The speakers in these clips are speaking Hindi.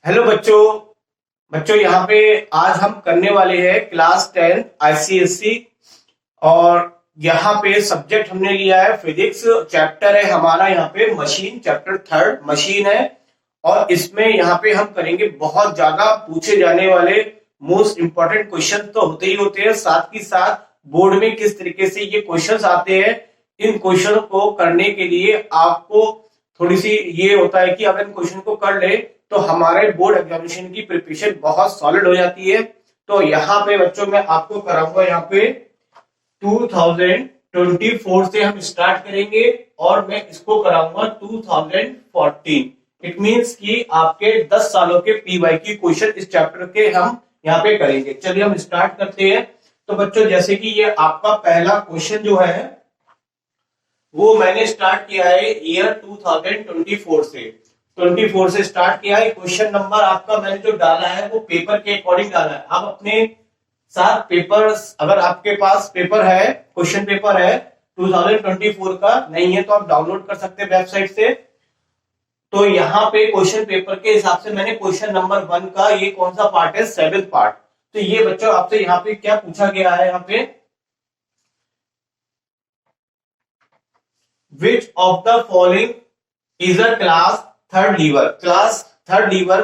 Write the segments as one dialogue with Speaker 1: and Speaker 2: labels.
Speaker 1: हेलो बच्चों। बच्चों यहाँ पे आज हम करने वाले हैं क्लास 10 आईसीएससी। और यहाँ पे सब्जेक्ट हमने लिया है फिजिक्स। चैप्टर है हमारा यहाँ पे मशीन, चैप्टर थर्ड मशीन है। और इसमें यहाँ पे हम करेंगे बहुत ज्यादा पूछे जाने वाले मोस्ट इंपॉर्टेंट क्वेश्चन तो होते ही होते हैं, साथ ही साथ बोर्ड में किस तरीके से ये क्वेश्चंस आते हैं। इन क्वेश्चन को करने के लिए आपको थोड़ी सी ये होता है कि अगर इन क्वेश्चन को कर ले तो हमारे बोर्ड एग्जामिनेशन की प्रिपरेशन बहुत सॉलिड हो जाती है। तो यहाँ पे बच्चों मैं आपको कराऊंगा यहाँ पे 2024 से हम स्टार्ट करेंगे और मैं इसको कराऊंगा 2014। इट मींस कि आपके 10 सालों के पीवाई की क्वेश्चन इस चैप्टर के हम यहाँ पे करेंगे। चलिए हम स्टार्ट करते हैं। तो बच्चों जैसे कि ये आपका पहला क्वेश्चन जो है वो मैंने स्टार्ट किया है ईयर 2024 से स्टार्ट किया है। क्वेश्चन नंबर आपका मैंने जो डाला है वो पेपर के अकॉर्डिंग डाला है। आप अपने साथ पेपर्स, अगर आपके पास पेपर है, क्वेश्चन पेपर है 2024 का नहीं है तो आप डाउनलोड कर सकते हैं वेबसाइट से। तो यहाँ पे क्वेश्चन पेपर के हिसाब से मैंने क्वेश्चन नंबर 1 का ये कौन सा पार्ट है, 7th पार्ट। तो ये बच्चों आपसे यहाँ पे क्या पूछा गया है, यहाँ पे which of the following is a class third lever. Class third lever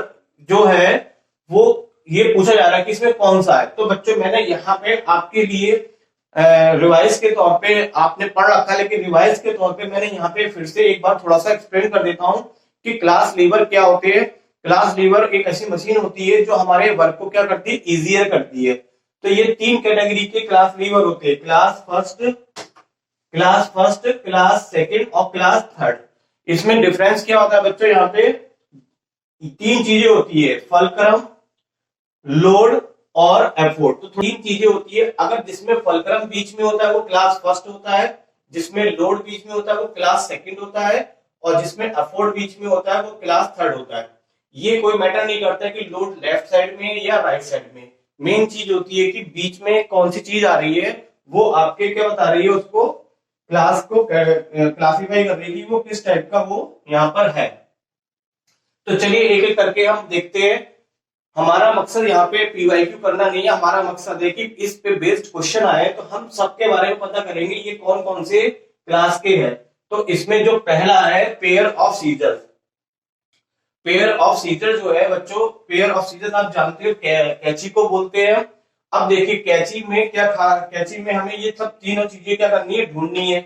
Speaker 1: जो है वो ये पूछा जा रहा है कि इसमें कौन सा है। तो बच्चों मैंने यहाँ पे आपके लिए रिवाइज के तौर पे, आपने पढ़ रखा है लेकिन रिवाइज के तौर पे मैंने यहाँ पे फिर से एक बार थोड़ा सा एक्सप्लेन कर देता हूँ कि क्लास लीवर क्या होते हैं। क्लास लीवर एक ऐसी मशीन होती है जो हमारे वर्क को क्या करती है, इजियर करती है। तो ये 3 कैटेगरी के क्लास लीवर होते हैं, क्लास फर्स्ट, क्लास सेकंड और क्लास थर्ड। इसमें डिफरेंस क्या होता है बच्चों, यहाँ पे 3 चीजें होती है, फलक्रम, लोड और एफोर्ड। तो 3 चीजें होती है। अगर जिसमें फलक्रम बीच में होता है वो क्लास फर्स्ट होता है, जिसमें लोड बीच में होता है वो क्लास सेकंड होता है, और जिसमें एफोर्ड बीच में होता है वो क्लास थर्ड होता है। ये कोई मैटर नहीं करता है कि लोड लेफ्ट साइड में या राइट साइड में। मेन चीज होती है कि बीच में कौन सी चीज आ रही है, वो आपके क्या बता रही है, उसको क्लास को क्लासिफाई कर रही है वो किस टाइप का वो यहाँ पर है। तो चलिए एक एक करके हम देखते हैं। हमारा मकसद यहाँ पे पीवाईक्यू करना नहीं है, हमारा मकसद है कि इस पे बेस्ड क्वेश्चन आए तो हम सबके बारे में पता करेंगे ये कौन कौन से क्लास के हैं। तो इसमें जो पहला है pair of scissor. Pair of scissor जो है बच्चों, पेयर ऑफ सीजर आप जानते हो कैंची को बोलते हैं। अब देखिए कैंची में क्या था, कैंची में हमें ये सब तीनों चीजें क्या करनी है, ढूंढनी है।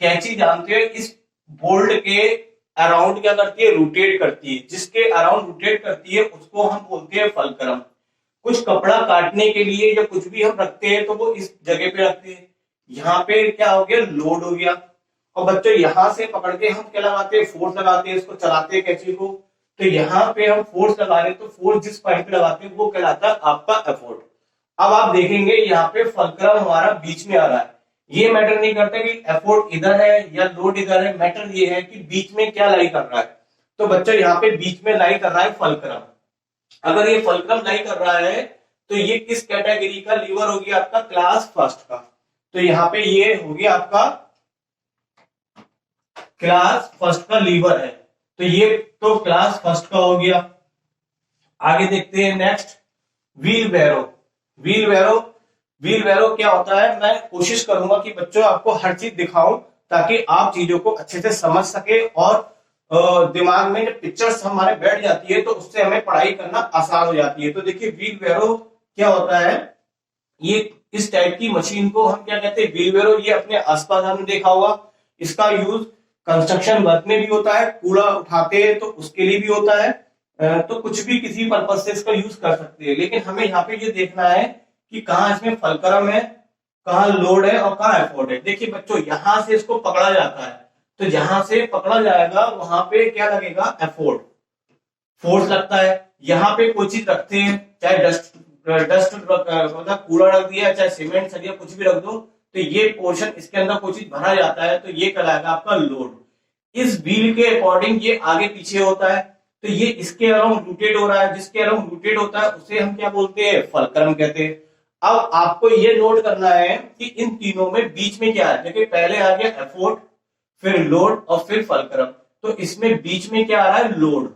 Speaker 1: कैंची जानते हैं इस बोल्ट के अराउंड क्या करती है, रोटेट करती है। जिसके अराउंड रोटेट करती है उसको हम बोलते हैं फलक्रम। कुछ कपड़ा काटने के लिए या कुछ भी हम रखते हैं तो वो इस जगह पे रखते हैं। यहाँ पे क्या हो गया, लोड हो गया। और बच्चों यहां से पकड़ के हम क्या लगाते हैं, फोर्स लगाते हैं, इसको चलाते हैं कैंची को। तो यहाँ पे हम फोर्स लगा रहे हैं तो फोर्स जिस पॉइंट पे लगाते हैं वो कहलाता है आपका एफोर्ट। अब आप देखेंगे यहाँ पे फलक्रम हमारा बीच में आ रहा है। ये मैटर नहीं करता कि एफोर्ट इधर है या लोड इधर है, मैटर ये है कि बीच में क्या लाई कर रहा है। तो बच्चों यहाँ पे बीच में लाई कर रहा है फलक्रम। अगर ये फलक्रम लाई कर रहा है तो ये किस कैटेगरी का लीवर हो गया, आपका क्लास फर्स्ट का। तो यहाँ पे ये हो गया आपका क्लास फर्स्ट का लीवर है। तो ये तो क्लास फर्स्ट का हो गया। आगे देखते हैं नेक्स्ट, व्हील बैरो। व्हील बैरो, व्हील बैरो क्या होता है, मैं कोशिश करूंगा कि बच्चों आपको हर चीज दिखाऊं ताकि आप चीजों को अच्छे से समझ सके और दिमाग में जब पिक्चर्स हमारे बैठ जाती है तो उससे हमें पढ़ाई करना आसान हो जाती है। तो देखिए व्हील बैरो क्या होता है, ये इस टाइप की मशीन को हम क्या कहते हैं, व्हील बैरो। ये अपने आसपास हमने देखा होगा। इसका यूज कंस्ट्रक्शन वर्क में भी होता है, कूड़ा उठाते हैं तो उसके लिए भी होता है। तो कुछ भी किसी पर्पज से इसका यूज कर सकते हैं। लेकिन हमें यहाँ पे ये देखना है कि कहाँ इसमें फलक्रम है, कहाँ लोड है और कहाँ एफोर्ड है। देखिए बच्चों यहां से इसको पकड़ा जाता है, तो जहां से पकड़ा जाएगा वहां पे क्या लगेगा, एफोर्ड, फोर्स लगता है। यहाँ पे कोई चीज रखते हैं, चाहे डस्ट मतलब कूड़ा रख दिया, चाहे सीमेंट सरिया कुछ भी रख दो, तो ये पोर्शन इसके अंदर कोई चीज भरा जाता है तो ये कहलाएगा आपका लोड। इस व्हील के अकॉर्डिंग ये आगे पीछे होता है, तो ये इसके अराउंड रोटेट हो रहा है। जिसके अराउंड रोटेट होता है उसे हम क्या बोलते हैं, फलक्रम कहते हैं। अब आपको ये नोट करना है कि इन तीनों में बीच में क्या है। देखिए पहले आ गया एफोर्ट, फिर लोड और फिर फलक्रम। तो इसमें बीच में क्या आ रहा है, लोड।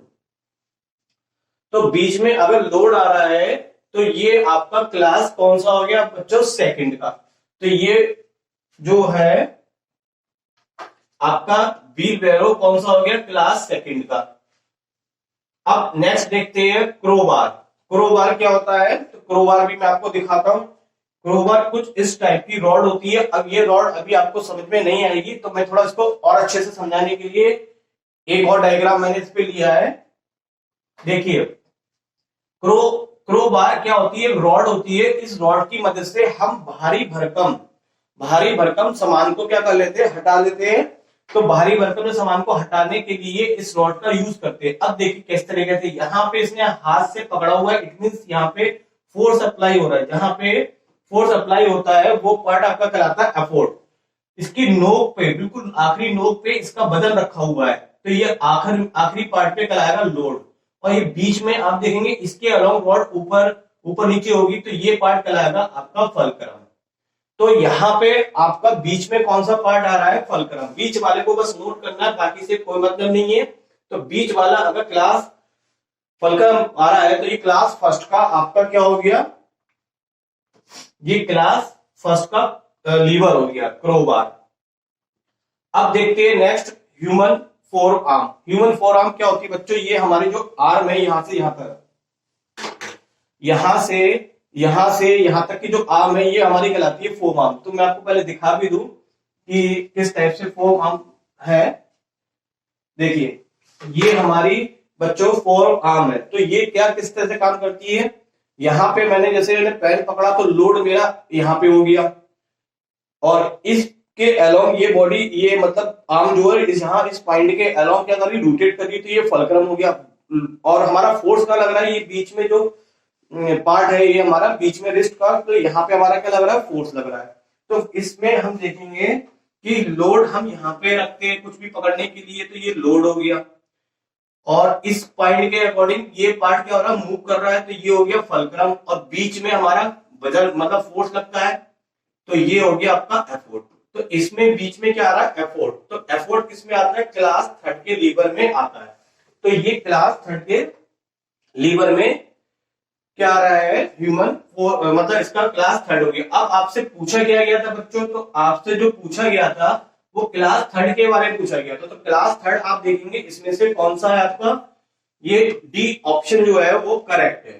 Speaker 1: तो बीच में अगर लोड आ रहा है तो ये आपका क्लास कौन सा हो गया बच्चों, सेकंड का। तो ये जो है आपका व्हील बैरो कौन सा हो गया, क्लास सेकंड का। अब नेक्स्ट देखते हैं क्रोबार। क्रोबार क्या होता है, तो क्रोबार भी मैं आपको दिखाता हूं। क्रोबार कुछ इस टाइप की रॉड होती है। अब ये रॉड अभी आपको समझ में नहीं आएगी, तो मैं थोड़ा इसको और अच्छे से समझाने के लिए एक और डायग्राम मैंने इस पे लिया है। देखिए क्रोबार क्या होती है, रॉड होती है। इस रॉड की मदद से हम भारी भरकम सामान को क्या कर लेते हैं, हटा लेते हैं। तो भारी भरकम सामान को हटाने के लिए इस रॉड का यूज करते हैं। अब देखिए किस तरीके से, यहाँ पे इसने हाथ से पकड़ा हुआ है, इट मींस यहाँ पे फोर्स अप्लाई हो रहा है। जहां पे फोर्स अप्लाई होता है वो पार्ट आपका कहलाता है एफोर्ट। इसकी नोक पे, बिल्कुल आखिरी नोक पे इसका वजन रखा हुआ है, तो ये आखिरी पार्ट पे कहलाएगा लोड। और ये बीच में आप देखेंगे इसके अलाउंग रॉड ऊपर नीचे होगी, तो ये पार्ट कहलाएगा आपका फलक्रम। तो यहाँ पे आपका बीच में कौन सा पार्ट आ रहा है, फलक्रम। बीच वाले को बस नोट करना है, बाकी से कोई मतलब नहीं है। तो बीच वाला अगर क्लास फलक्रम आ रहा है तो ये क्लास फर्स्ट का आपका क्या हो गया, ये क्लास फर्स्ट का लीवर हो गया, क्रोबार। अब देखते हैं next human four arm. Human four arm क्या होती है बच्चों, ये हमारी जो आर्म है यहां से यहां तक, यहां से यहां तक की जो आर्म है ये हमारी कहलाती है फोर आर्म। तो मैं आपको पहले दिखा भी दूं कि किस टाइप से फोर आर्म है। देखिए ये हमारी बच्चों फोर आर्म है। तो ये क्या किस तरह से काम करती है, यहां पे मैंने जैसे पेन पकड़ा तो लोड मेरा यहां पे हो गया, और इसके अलोंग ये बॉडी, ये मतलब आर्म जो है इस यहाँ इस पॉइंट के अलोंग क्या कर रही, रोटेट कर रही, तो ये फलक्रम हो गया। और हमारा फोर्स का लग रहा है, ये बीच में जो पार्ट है ये हमारा बीच में रिस्ट का, तो यहाँ पे हमारा क्या लग रहा है, फोर्स लग रहा है। तो इसमें हम देखेंगे कि लोड हम यहाँ पे रखते हैं कुछ भी पकड़ने के लिए, तो ये लोड हो गया। और इस पॉइंट के अकॉर्डिंग ये पार्ट क्या हो रहा है, मूव कर रहा है, तो ये हो गया फलक्रम। और बीच में हमारा वजन मतलब फोर्स लगता है, तो ये हो गया आपका एफोर्ट। तो इसमें बीच में क्या आ रहा है, एफोर्ट। तो एफोर्ट किस में आता है, क्लास थर्ड के लीवर में आता है। तो ये क्लास थर्ड के लीवर में क्या आ रहा है, ह्यूमन मतलब इसका क्लास थर्ड हो गया। अब आपसे पूछा गया था बच्चों, तो आपसे जो पूछा गया था वो क्लास थर्ड के बारे में पूछा गया था। तो क्लास थर्ड आप देखेंगे इसमें से कौन सा है आपका, ये डी ऑप्शन जो है वो करेक्ट है।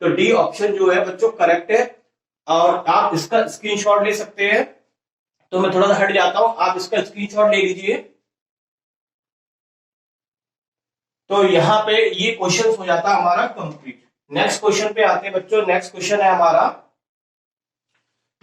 Speaker 1: तो डी ऑप्शन जो है बच्चों करेक्ट है, और आप इसका स्क्रीनशॉट ले सकते हैं। तो मैं थोड़ा सा हट जाता हूं, आप इसका स्क्रीनशॉट ले लीजिए। तो यहां पे ये क्वेश्चन हो जाता है हमारा कंप्लीट। नेक्स्ट क्वेश्चन पे आते हैं बच्चों। नेक्स्ट क्वेश्चन है हमारा,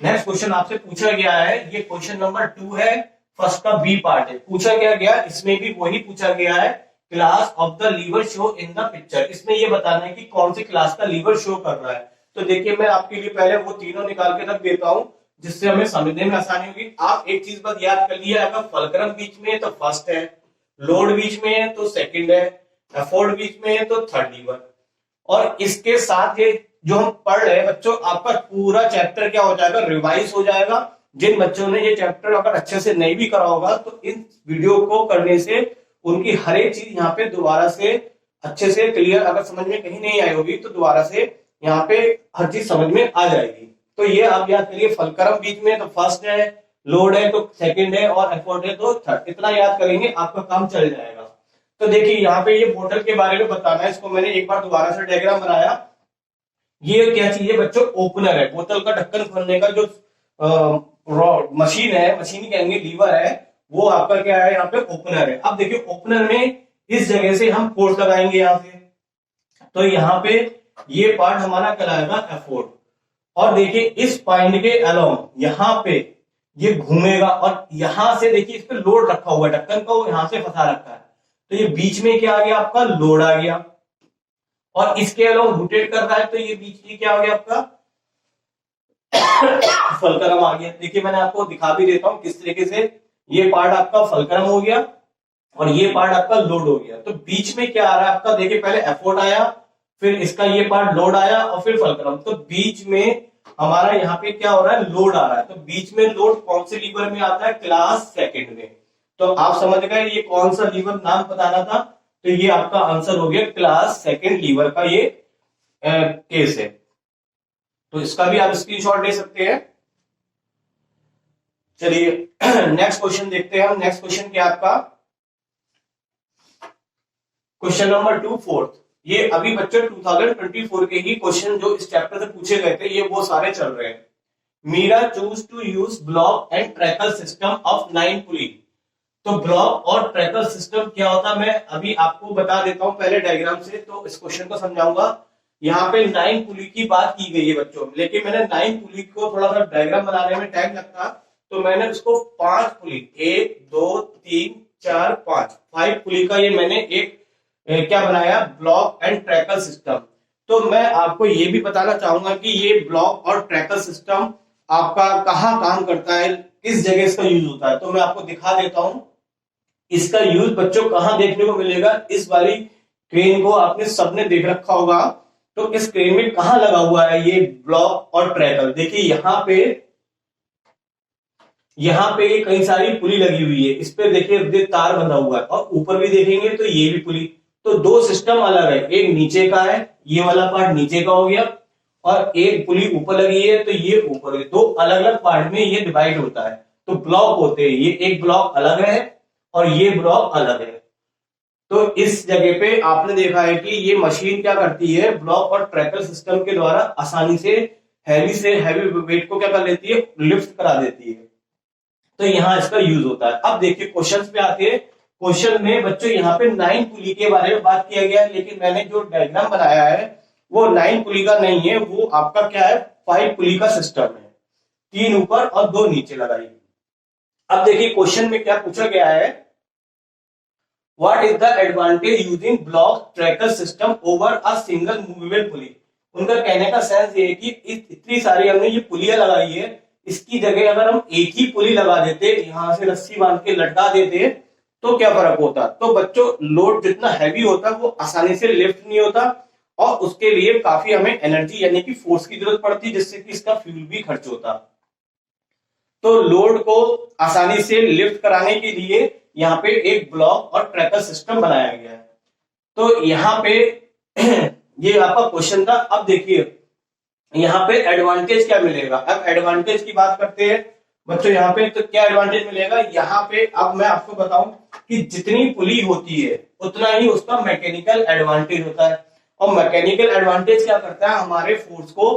Speaker 1: नेक्स्ट क्वेश्चन आपसे पूछा गया है, ये क्वेश्चन नंबर 2 है, फर्स्ट का बी पार्ट है। पूछा क्या गया, इसमें भी वही पूछा गया है, class of the lever show in the picture. इसमें ये बताना है कि कौन सी क्लास का लीवर शो कर रहा है। तो देखिए मैं आपके लिए पहले वो तीनों निकाल के रख देता हूं, जिससे हमें समझने में आसानी होगी। आप एक चीज बस याद कर लिया, अगर फलक्रम बीच में है तो फर्स्ट है, लोड बीच में है तो सेकंड है, एफोर्ट बीच में है तो थर्ड लीवर। और इसके साथ ये जो हम पढ़ रहे हैं बच्चों, आपका पूरा चैप्टर क्या हो जाएगा, रिवाइज हो जाएगा। जिन बच्चों ने ये चैप्टर अगर अच्छे से नहीं भी करा होगा, तो इन वीडियो को करने से उनकी हर एक चीज यहाँ पे दोबारा से अच्छे से क्लियर, अगर समझ में कहीं नहीं आई होगी तो दोबारा से यहाँ पे हर चीज समझ में आ जाएगी। तो ये आप याद करिए, फलक्रम बीच में तो फर्स्ट है, लोड है तो सेकंड है, और एफोर्ट है तो थर्ड। इतना याद करेंगे आपका काम चल जाएगा। तो देखिए यहाँ पे ये बोतल के बारे में बताना है, इसको मैंने एक बार दोबारा से डायग्राम बनाया। ये क्या चीज है बच्चों, ओपनर है। बोतल का ढक्कन खोलने का जो मशीन है, मशीन कहेंगे, लीवर है, वो आपका क्या है, यहाँ पे ओपनर है। अब देखिए ओपनर में इस जगह से हम फोर्स लगाएंगे यहाँ से, तो यहाँ पे ये पार्ट हमारा कहलाएगा एफोर्ट। और देखिए इस पॉइंट के अलोंग यहाँ पे ये घूमेगा, और यहां से देखिए इस पे लोड रखा हुआ है, ढक्कन का वो यहां से फंसा रखा है, तो ये बीच में क्या आ गया आपका, लोड आ गया। और इसके अलावा रोटेट कर रहा है, तो ये बीच में क्या आ गया आपका, फलक्रम आ गया। देखिए मैंने आपको दिखा भी देता हूं किस तरीके से, ये पार्ट आपका फलक्रम हो गया और ये पार्ट आपका लोड हो गया। तो बीच में क्या आ रहा है आपका, देखिए पहले एफोर्ट आया, फिर इसका ये पार्ट लोड आया, और फिर फलक्रम। तो बीच में हमारा यहाँ पे क्या हो रहा है, लोड आ रहा है। तो बीच में लोड कौन से लीवर में आता है, क्लास सेकंड में। तो आप समझ गए ये कौन सा लीवर नाम बताना था, तो ये आपका आंसर हो गया क्लास सेकंड लीवर का ये केस है। तो इसका भी आप स्क्रीनशॉट ले सकते हैं। चलिए नेक्स्ट क्वेश्चन देखते हैं हम। नेक्स्ट क्वेश्चन क्या आपका, क्वेश्चन नंबर 2 फोर्थ। ये अभी बच्चों 2024 के ही क्वेश्चन जो इस चैप्टर से पूछे गए थे ये वो सारे चल रहे हैं। Meera choose to use block and tackle system of 9 pulley. तो ब्लॉक और ट्रैकर सिस्टम क्या होता है मैं अभी आपको बता देता हूं पहले डायग्राम से, तो इस क्वेश्चन को समझाऊंगा। यहाँ पे 9 पुली की बात की गई है बच्चों, लेकिन मैंने 9 पुली को थोड़ा सा डायग्राम बनाने में टाइम लगता, तो मैंने उसको 5 पुली 1 2 3 4 5 पुली का ये मैंने एक क्या बनाया, ब्लॉक एंड ट्रैकर सिस्टम। तो मैं आपको ये भी बताना चाहूंगा कि ये ब्लॉक और ट्रैकर सिस्टम आपका कहाँ काम करता है, किस जगह इसका यूज होता है। तो मैं आपको दिखा देता हूं इसका यूज बच्चों कहाँ देखने को मिलेगा। इस वाली क्रेन को आपने सबने देख रखा होगा, तो इस क्रेन में कहाँ लगा हुआ है ये ब्लॉक और ट्रैकर। देखिए यहाँ पे कई सारी पुली लगी हुई है, इस पे देखिए तार बंधा हुआ है, और ऊपर भी देखेंगे तो ये भी पुली। तो दो सिस्टम अलग है, एक नीचे का है, ये वाला पार्ट नीचे का हो गया, और एक पुली ऊपर लगी है तो ये ऊपर है। दो अलग अलग पार्ट में ये डिवाइड होता है, तो ब्लॉक होते हैं। ये एक ब्लॉक अलग है और ये ब्लॉक अलग है। तो इस जगह पे आपने देखा है कि ये मशीन क्या करती है, ब्लॉक और ट्रैकर सिस्टम के द्वारा आसानी से हैवी वेट को क्या कर लेती है, लिफ्ट करा देती है। तो यहाँ इसका यूज होता है। अब देखिए क्वेश्चन पे आते हैं। क्वेश्चन में बच्चों यहाँ पे 9 पुली के बारे में बात किया गया है, लेकिन मैंने जो डायग्राम बनाया है वो 9 पुली का नहीं है, वो आपका क्या है 5 पुली का सिस्टम है, 3 ऊपर और 2 नीचे लगाई। अब देखिए क्वेश्चन में क्या पूछा गया है, what is the advantage using block tracker system over a single movable pulley. उनका कहने का सेंस ये है कि इतनी सारी हमने ये पुलियां लगाई है, इसकी जगह अगर हम एक ही पुली लगा देते, यहां से रस्सी बांध के लटका देते, तो क्या फर्क होता। तो बच्चों लोड जितना हैवी होता है वो आसानी से लिफ्ट नहीं होता, और उसके लिए काफी हमें एनर्जी यानी कि फोर्स की जरूरत पड़ती, जिससे कि इसका फ्यूल भी खर्च होता। तो लोड को आसानी से लिफ्ट कराने के लिए यहाँ पे एक ब्लॉक और ट्रैकर सिस्टम बनाया गया है। तो यहाँ पे ये आपका क्वेश्चन था। अब देखिए यहाँ पे एडवांटेज क्या मिलेगा। अब एडवांटेज की बात करते हैं बच्चों, यहाँ पे तो क्या एडवांटेज मिलेगा। यहाँ पे अब मैं आपको बताऊं कि जितनी पुली होती है उतना ही उसका मैकेनिकल एडवांटेज होता है, और मैकेनिकल एडवांटेज क्या करता है, हमारे फोर्स को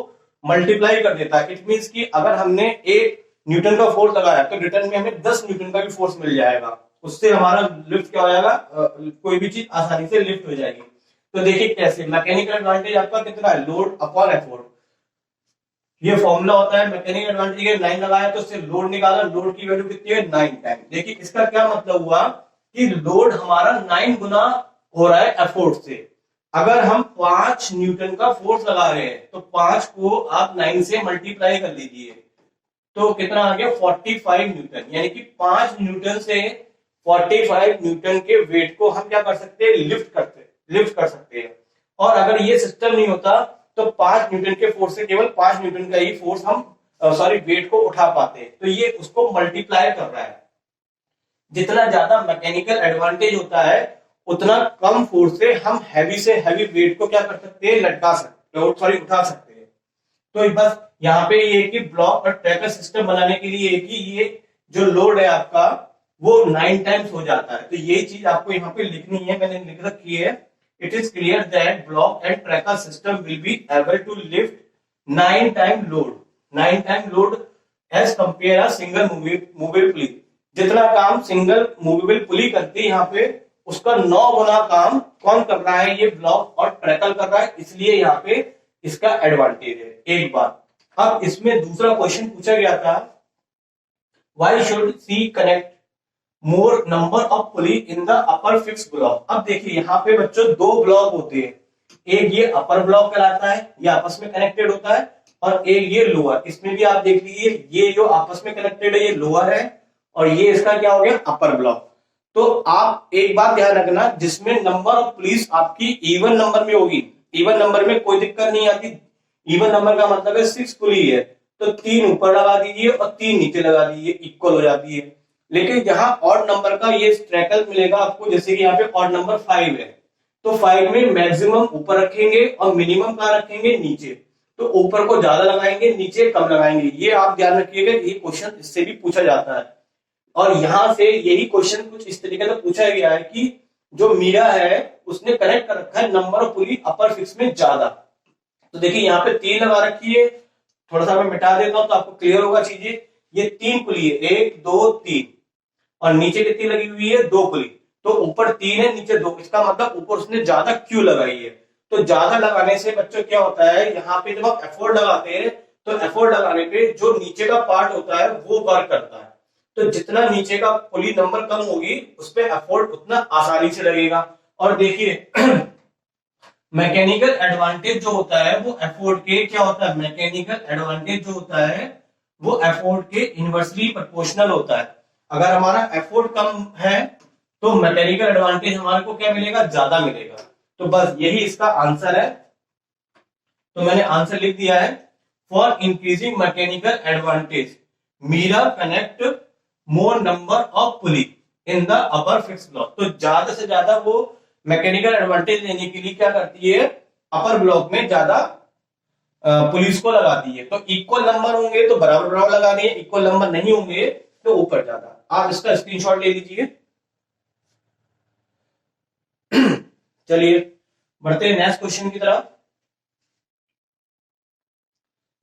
Speaker 1: मल्टीप्लाई कर देता है। इट मींस कि अगर हमने 1 न्यूटन का फोर्स लगाया तो रिटर्न में हमें 10 न्यूटन का भी फोर्स मिल जाएगा, उससे हमारा लिफ्ट क्या हो जाएगा, कोई भी चीज आसानी से लिफ्ट हो जाएगी। तो देखिए कैसे मैकेनिकल एडवांटेज आपका कितना है, लोड अपॉन एफोर्ट। ये फॉर्मूला होता है मैकेनिकल एडवांटेज के, 9 लगाया तो उससे लोड निकाला, लोड की वैल्यू कितनी है 9 टाइम। देखिए इसका क्या मतलब हुआ कि लोड हमारा 9 गुना हो रहा है एफोर्ट से। अगर हम 5 न्यूटन का फोर्स लगा रहे हैं तो 5 को आप 9 से मल्टीप्लाई कर लीजिए, तो कितना आ गया 45 न्यूटन। यानी कि 5 न्यूटन से 45 न्यूटन के वेट को हम क्या कर सकते हैं, लिफ्ट कर सकते हैं। और अगर ये सिस्टम नहीं होता तो 5 न्यूटन के फोर्स से केवल 5 न्यूटन का ही फोर्स हम वेट को उठा पाते हैं। तो ये उसको मल्टीप्लाई कर रहा है। जितना ज्यादा मैकेनिकल एडवांटेज होता है उतना कम फोर्स से हम हैवी से हैवी वेट को क्या कर सकते हैं, उठा सकते हैं। तो बस यहाँ पे ये कि ब्लॉक और ट्रैकर सिस्टम बनाने के लिए कि ये जो लोड है आपका वो 9 टाइम्स हो जाता है। तो ये चीज आपको यहाँ पे लिखनी है, मैंने लिख रखी है। It is clear that block and tracker system will be able to lift 9 time load as compare a single movable pulley। जितना काम सिंगल मूवेबल पुली करती है यहाँ पे उसका 9 गुना काम कौन कर रहा है, ये ब्लॉक और ट्रैकर कर रहा है, इसलिए यहाँ पे इसका एडवांटेज है। एक बात। अब इसमें दूसरा क्वेश्चन पूछा गया था, why should see connect more number of pulley in the upper fix block. अब देखिए यहाँ पे बच्चों 2 ब्लॉक होते हैं, एक ये अपर ब्लॉक कहलाता है, ये आपस में कनेक्टेड होता है, और एक ये लोअर। इसमें भी आप देख लीजिए ये जो आपस में कनेक्टेड है ये लोअर है, और ये इसका क्या हो गया अपर ब्लॉक। तो आप एक बात ध्यान रखना, जिसमें नंबर ऑफ पुलिस आपकी इवन नंबर में होगी, इवन नंबर में कोई दिक्कत नहीं आती। इवन नंबर का मतलब है 6 पुली है तो 3 ऊपर लगा दीजिए और 3 नीचे लगा दीजिए, इक्वल हो जाती है। लेकिन यहाँ ऑड नंबर का ये ट्रैकल मिलेगा आपको, जैसे कि यहाँ पे ऑड नंबर 5 है, तो 5 में मैक्सिमम ऊपर रखेंगे और मिनिमम कहाँ रखेंगे, नीचे। तो ऊपर को ज्यादा लगाएंगे, नीचे कम लगाएंगे, ये आप ध्यान रखिएगा, ये क्वेश्चन इससे भी पूछा जाता है। और यहां से यही क्वेश्चन कुछ इस तरीके से पूछा गया है कि जो मीरा है उसने कनेक्ट कर रखा है number of pulley upper fix में ज्यादा। तो देखिए यहाँ पे 3 लगा रखी है, थोड़ा सा मैं मिटा देता हूं तो आपको क्लियर होगा चीजें। ये 3 पुली है, 1 2 3, और नीचे कितनी लगी हुई है, 2 पुली। तो ऊपर 3 है, नीचे 2, इसका मतलब ऊपर उसने ज्यादा क्यों लगाई है। तो ज्यादा लगाने से बच्चों क्या होता है, यहाँ पे जब आप एफोर्ड लगाते हैं तो एफोर्ड लगाने पे जो नीचे का पार्ट होता है वो वर्क करता है। तो जितना नीचे का पुली नंबर कम होगी उस पर एफोर्ड उतना आसानी से लगेगा। और देखिए मैकेनिकल एडवांटेज जो होता है वो एफोर्ड के क्या होता है, मैकेनिकल एडवांटेज जो होता है वो एफोर्ड के इनवर्सली प्रोपोर्शनल होता है। अगर हमारा एफोर्ड कम है तो मैकेनिकल एडवांटेज हमारे को क्या मिलेगा, ज्यादा मिलेगा। तो बस यही इसका आंसर है। तो मैंने आंसर लिख दिया है, for increasing mechanical advantage Meera connect more number of pulley in the upper fix block. तो ज्यादा से ज्यादा वो मैकेनिकल एडवांटेज लेने के लिए क्या करती है, अपर ब्लॉक में ज्यादा पुलिस को लगाती है। तो इक्वल नंबर होंगे तो बराबर बराबर लगानी है, इक्वल नंबर नहीं होंगे तो ऊपर ज्यादा। आप इसका स्क्रीनशॉट ले लीजिए। चलिए बढ़ते हैं नेक्स्ट क्वेश्चन की तरफ।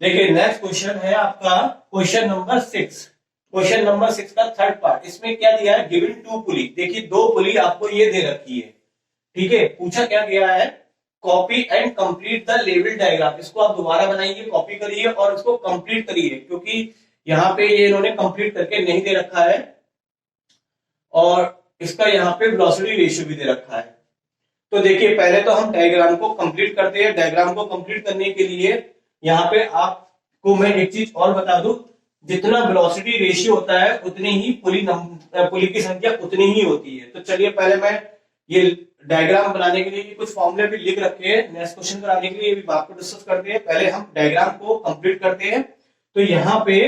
Speaker 1: देखिए नेक्स्ट क्वेश्चन है आपका क्वेश्चन नंबर 6। क्वेश्चन नंबर 6 का थर्ड पार्ट। इसमें क्या दिया है, गिवन 2 पुली। देखिए 2 पुली आपको ये दे रखी है, ठीक है। पूछा क्या गया है, copy and complete the level diagram. इसको आप दोबारा बनाइए, कॉपी करिए और इसको कंप्लीट करिए, क्योंकि यहाँ पे ये इन्होंने कंप्लीट करके नहीं दे रखा है और इसका यहाँ पे वेलोसिटी रेशियो भी दे रखा है। तो देखिए पहले तो हम डायग्राम को कंप्लीट करते हैं। डायग्राम को कंप्लीट करने के लिए यहाँ पे आपको मैं एक चीज और बता दूं, जितना वेलोसिटी रेशियो होता है उतनी ही पुली की संख्या उतनी ही होती है। तो चलिए पहले मैं ये डायग्राम बनाने के लिए कुछ फॉर्मूले भी लिख रखे हैं, नेक्स्ट क्वेश्चन कराने के लिए भी बात को डिस्कस करते हैं। पहले हम डायग्राम को कंप्लीट करते हैं। तो यहाँ पे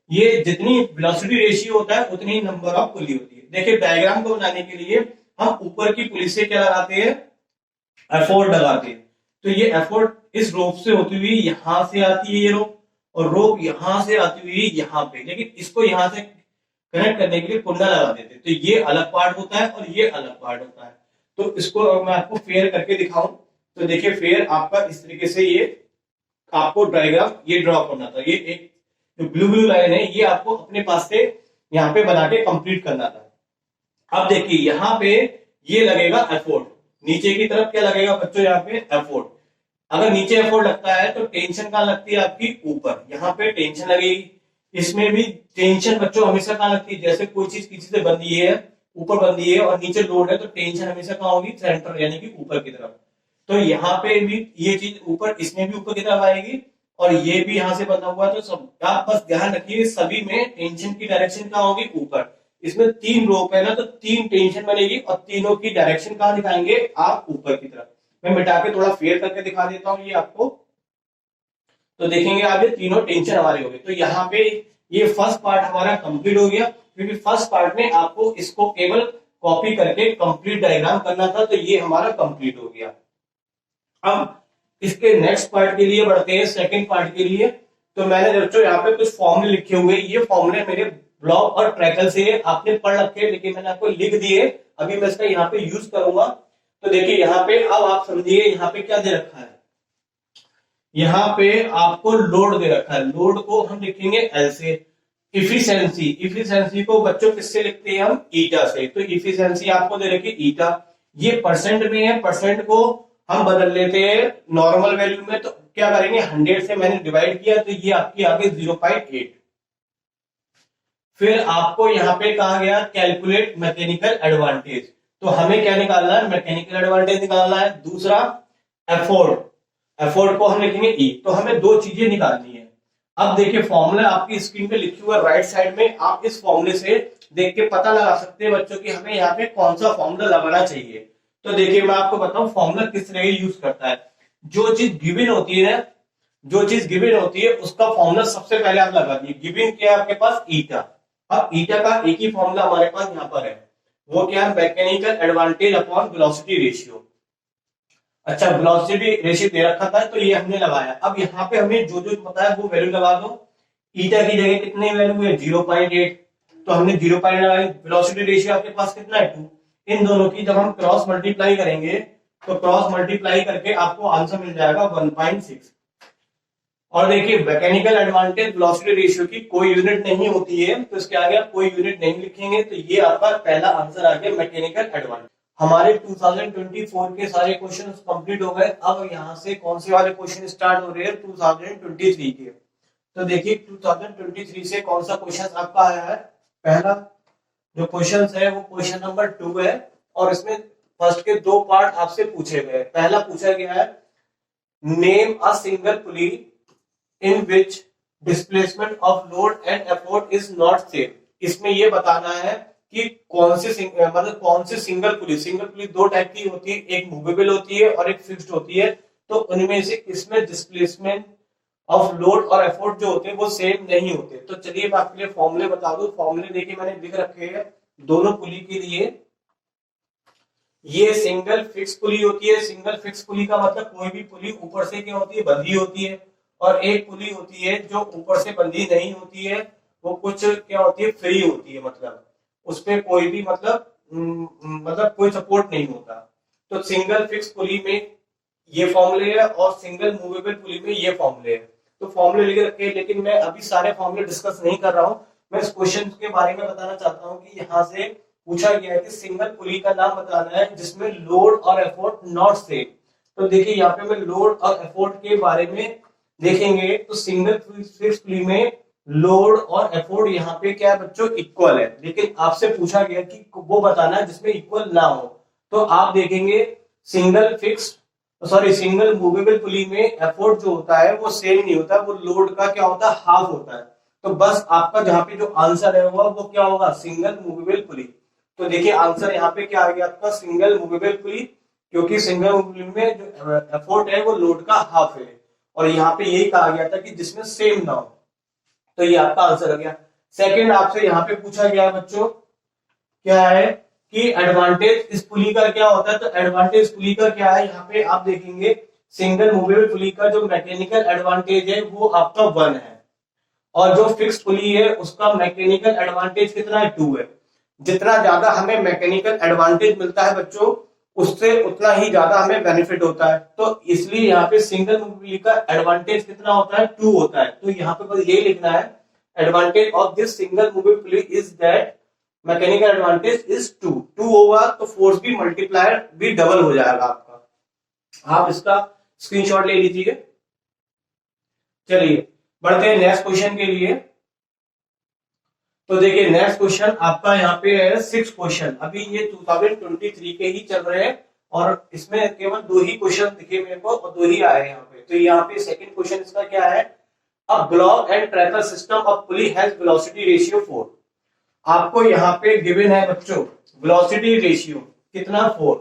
Speaker 1: ये जितनी वेलोसिटी रेशियो होता है उतनी ही नंबर ऑफ पुली होती है। देखिए डायग्राम को बनाने के लिए हम ऊपर की पुली से क्या लगाते हैं, एफोर्ड लगाते हैं। तो ये एफोर्ड इस रोप से होती हुई यहां से आती है ये रोप, और रोप यहां से आती हुई यहाँ पे, लेकिन इसको यहां से कनेक्ट करने के लिए कुंडा लगा देते हैं। तो ये अलग पार्ट होता है और ये अलग पार्ट होता है। तो इसको मैं आपको फेयर करके दिखाऊं तो देखिए फेयर आपका इस तरीके से ये आपको डायग्राम ये ड्रॉ करना था। ये एक जो ब्लू ब्लू लाइन है ये आपको अपने पास से यहाँ पे बना के कंप्लीट करना था। अब देखिए यहाँ पे ये लगेगा एफोर्ड, नीचे की तरफ क्या लगेगा बच्चों, यहाँ पे एफोर्ड। अगर नीचे एफोर्ड लगता है तो टेंशन कहाँ लगती है आपकी, ऊपर, यहाँ पे टेंशन लगेगी। इसमें भी टेंशन बच्चों हमेशा कहाँ लगती है, जैसे कोई चीज किसी से बंधी है, ऊपर बंधी है और नीचे लोड है, तो टेंशन हमेशा कहाँ होगी, सेंटर यानी कि ऊपर की तरफ। तो यहाँ पे भी ये चीज ऊपर, इसमें भी ऊपर की तरफ आएगी और ये भी यहाँ से बंधा हुआ है। तो सब आप बस ध्यान रखिए सभी में टेंशन की डायरेक्शन कहाँ होगी, ऊपर। इसमें 3 रोप है ना, तो 3 टेंशन बनेगी और तीनों की डायरेक्शन कहाँ दिखाएंगे आप, ऊपर की तरफ। मैं मिटा के थोड़ा फेयर करके दिखा देता हूँ ये आपको। तो देखेंगे आप ये तीनों टेंशन हमारे हो गए। तो यहाँ पे ये फर्स्ट पार्ट हमारा कंप्लीट हो गया, क्योंकि फर्स्ट पार्ट में आपको इसको केवल कॉपी करके कंप्लीट डायग्राम करना था। तो ये हमारा कंप्लीट हो गया। अब इसके नेक्स्ट पार्ट के लिए बढ़ते हैं, सेकंड पार्ट के लिए। तो मैंने बच्चों यहाँ पे कुछ फॉर्मूले लिखे हुए, ये फॉर्मूले मेरे ब्लॉक और ट्रैकल से आपने पढ़ रखे, लेकिन मैंने आपको लिख दिए। अभी मैं इसका यहाँ पे यूज करूंगा। तो देखिए यहाँ पे अब आप समझिए यहाँ पे क्या दे रखा है, यहाँ पे आपको लोड दे रखा है। लोड को हम लिखेंगे एल से। इफिशियंसी, इफिशियंसी को बच्चों किससे लिखते हैं हम, ईटा से। तो इफिशियंसी आपको दे रखी ईटा, ये परसेंट में है। परसेंट को हम बदल लेते हैं नॉर्मल वैल्यू में। तो क्या करेंगे, 100 से मैंने डिवाइड किया तो ये आपकी आ गई 0.8। फिर आपको यहाँ पे कहा गया कैलकुलेट मैकेनिकल एडवांटेज। तो हमें क्या निकालना है, मैकेनिकल एडवांटेज निकालना है। दूसरा एफोर्ड, एफोर्ड को हम लिखेंगे ई। तो हमें 2 चीजें निकालनी है। अब देखिए फॉर्मूला आपकी स्क्रीन पे लिखी हुआ राइट साइड में, आप इस फॉर्मूले से देख के पता लगा सकते हैं बच्चों की हमें यहाँ पे कौन सा फॉर्मूला लगाना चाहिए। तो देखिए मैं आपको बताऊं फॉर्मूला किस तरह यूज करता है। जो चीज गिवन होती है, जो चीज गिवन होती है उसका फॉर्मूला सबसे पहले आप लगा दिए। गिवन क्या है आपके पास, ईटा। अब ईटा का एक ही फॉर्मूला हमारे पास यहाँ पर है, वो क्या है, mechanical advantage upon velocity ratio. अच्छा, वेलोसिटी रेशियो दे रखा था तो ये हमने लगाया। अब यहाँ पे हमें जो जो बताया वो वैल्यू लगा दो। ईटा की जगह कितनी वैल्यू है, 0.8, तो हमने 0 लगाई। वेलोसिटी रेशियो आपके पास कितना है, 2। इन दोनों की जब हम क्रॉस मल्टीप्लाई करेंगे तो क्रॉस मल्टीप्लाई करके आपको आंसर मिल जाएगा 1.6। और देखिए मैकेनिकल एडवांटेज वेलोसिटी रेशियो की कोई यूनिट नहीं होती है, तो इसके आगे आप कोई यूनिट नहीं लिखेंगे, तो ये आपका पहला आंसर आ गया मैकेनिकल एडवांटेज। हमारे 2024 के सारे क्वेश्चन कंप्लीट हो गए। अब यहाँ से कौन से वाले क्वेश्चन स्टार्ट हो रहे हैं, 2023 के। तो देखिए 2023 से कौन सा क्वेश्चन आपका आया है। पहला जो क्वेश्चन है वो क्वेश्चन नंबर 2 है, और इसमें फर्स्ट के 2 पार्ट आपसे पूछे गए। पहला पूछा गया है, name a single pulley in which displacement of load and effort is not same. इसमें यह बताना है कि कौन से सिंगल पुली 2 टाइप की होती है, एक मूवेबल होती है और एक फिक्स्ड होती है। तो उनमें से इसमें डिस्प्लेसमेंट ऑफ लोड और एफोर्ट जो होते हैं वो सेम नहीं होते। तो चलिए मैं आपके लिए फॉर्मूले बता दूं। फॉर्मूले देखिए मैंने लिख रखे हैं दोनों पुली के लिए। ये सिंगल फिक्स पुली होती है। सिंगल फिक्स पुली का मतलब कोई भी पुली ऊपर से क्या होती है, बंधी होती है। और एक पुली होती है जो ऊपर से बंधी नहीं होती है, वो कुछ क्या होती है, फ्री होती है, मतलब उसपे कोई भी मतलब कोई सपोर्ट नहीं होता। तो सिंगल फिक्स पुली में ये फॉर्मूले है और सिंगल मूवेबल पुली में ये फॉर्मूले है। तो फॉर्मूले लिख रखे हैं, लेकिन मैं अभी सारे फॉर्मूले डिस्कस नहीं कर रहा हूं। मैं इस क्वेश्चन के बारे में बताना चाहता हूं कि यहाँ से पूछा गया है कि सिंगल पुली का नाम बताना है जिसमें लोड और एफोर्ट नॉट सेम। तो देखिए यहाँ पे मैं लोड और एफोर्ट के बारे में देखेंगे तो सिंगल फिक्स पुली में लोड और एफोर्ट यहाँ पे क्या है बच्चों, इक्वल है। लेकिन आपसे पूछा गया कि वो बताना है जिसमें इक्वल ना हो। तो आप देखेंगे सिंगल मूवेबल पुली में एफोर्ट जो होता है वो सेम नहीं होता, वो लोड का क्या होता है, हाफ होता है। तो बस आपका जहां पे जो आंसर है वो क्या होगा, सिंगल मूवेबल पुली। तो देखिए आंसर यहाँ पे क्या आ गया आपका, सिंगल मूवेबल पुली, क्योंकि सिंगल मूवेबल में जो एफोर्ट है वो लोड का हाफ है। और यहाँ पे यही कहा गया था कि जिसमें सेम ना हो, तो ये आपका आंसर हो गया। सेकंड आपसे यहाँ पे पूछा गया है बच्चों, क्या है कि एडवांटेज इस पुली का क्या होता है। तो एडवांटेज पुली का क्या है, यहाँ पे आप देखेंगे सिंगल मूवेबल पुली का जो मैकेनिकल एडवांटेज है वो आपका 1 है, और जो फिक्स पुली है उसका मैकेनिकल एडवांटेज कितना है, 2 है। जितना ज्यादा हमें मैकेनिकल एडवांटेज मिलता है बच्चों, उससे उतना ही ज्यादा हमें बेनिफिट होता है। तो इसलिए यहाँ पे सिंगल मूवेबल का एडवांटेज कितना होता है, 2 होता है। तो यहाँ पे बस ये लिखना है, advantage of this single movable pulley is that mechanical advantage is 2 होगा, तो फोर्स भी मल्टीप्लायर भी डबल हो जाएगा आपका। आप इसका स्क्रीनशॉट ले लीजिए। चलिए बढ़ते हैं नेक्स्ट क्वेश्चन के लिए। तो देखिए नेक्स्ट क्वेश्चन आपका यहाँ पे है 6 क्वेश्चन। अभी ये 2023 के ही चल रहे हैं और इसमें केवल 2 ही क्वेश्चन दिखे मेरे को और 2 ही आए यहाँ पे। तो यहाँ पे सेकंड क्वेश्चन इसका क्या है, a block and tackle system of pulley has velocity ratio 4। आपको यहाँ पे गिवन है बच्चों वेलोसिटी रेशियो कितना, 4।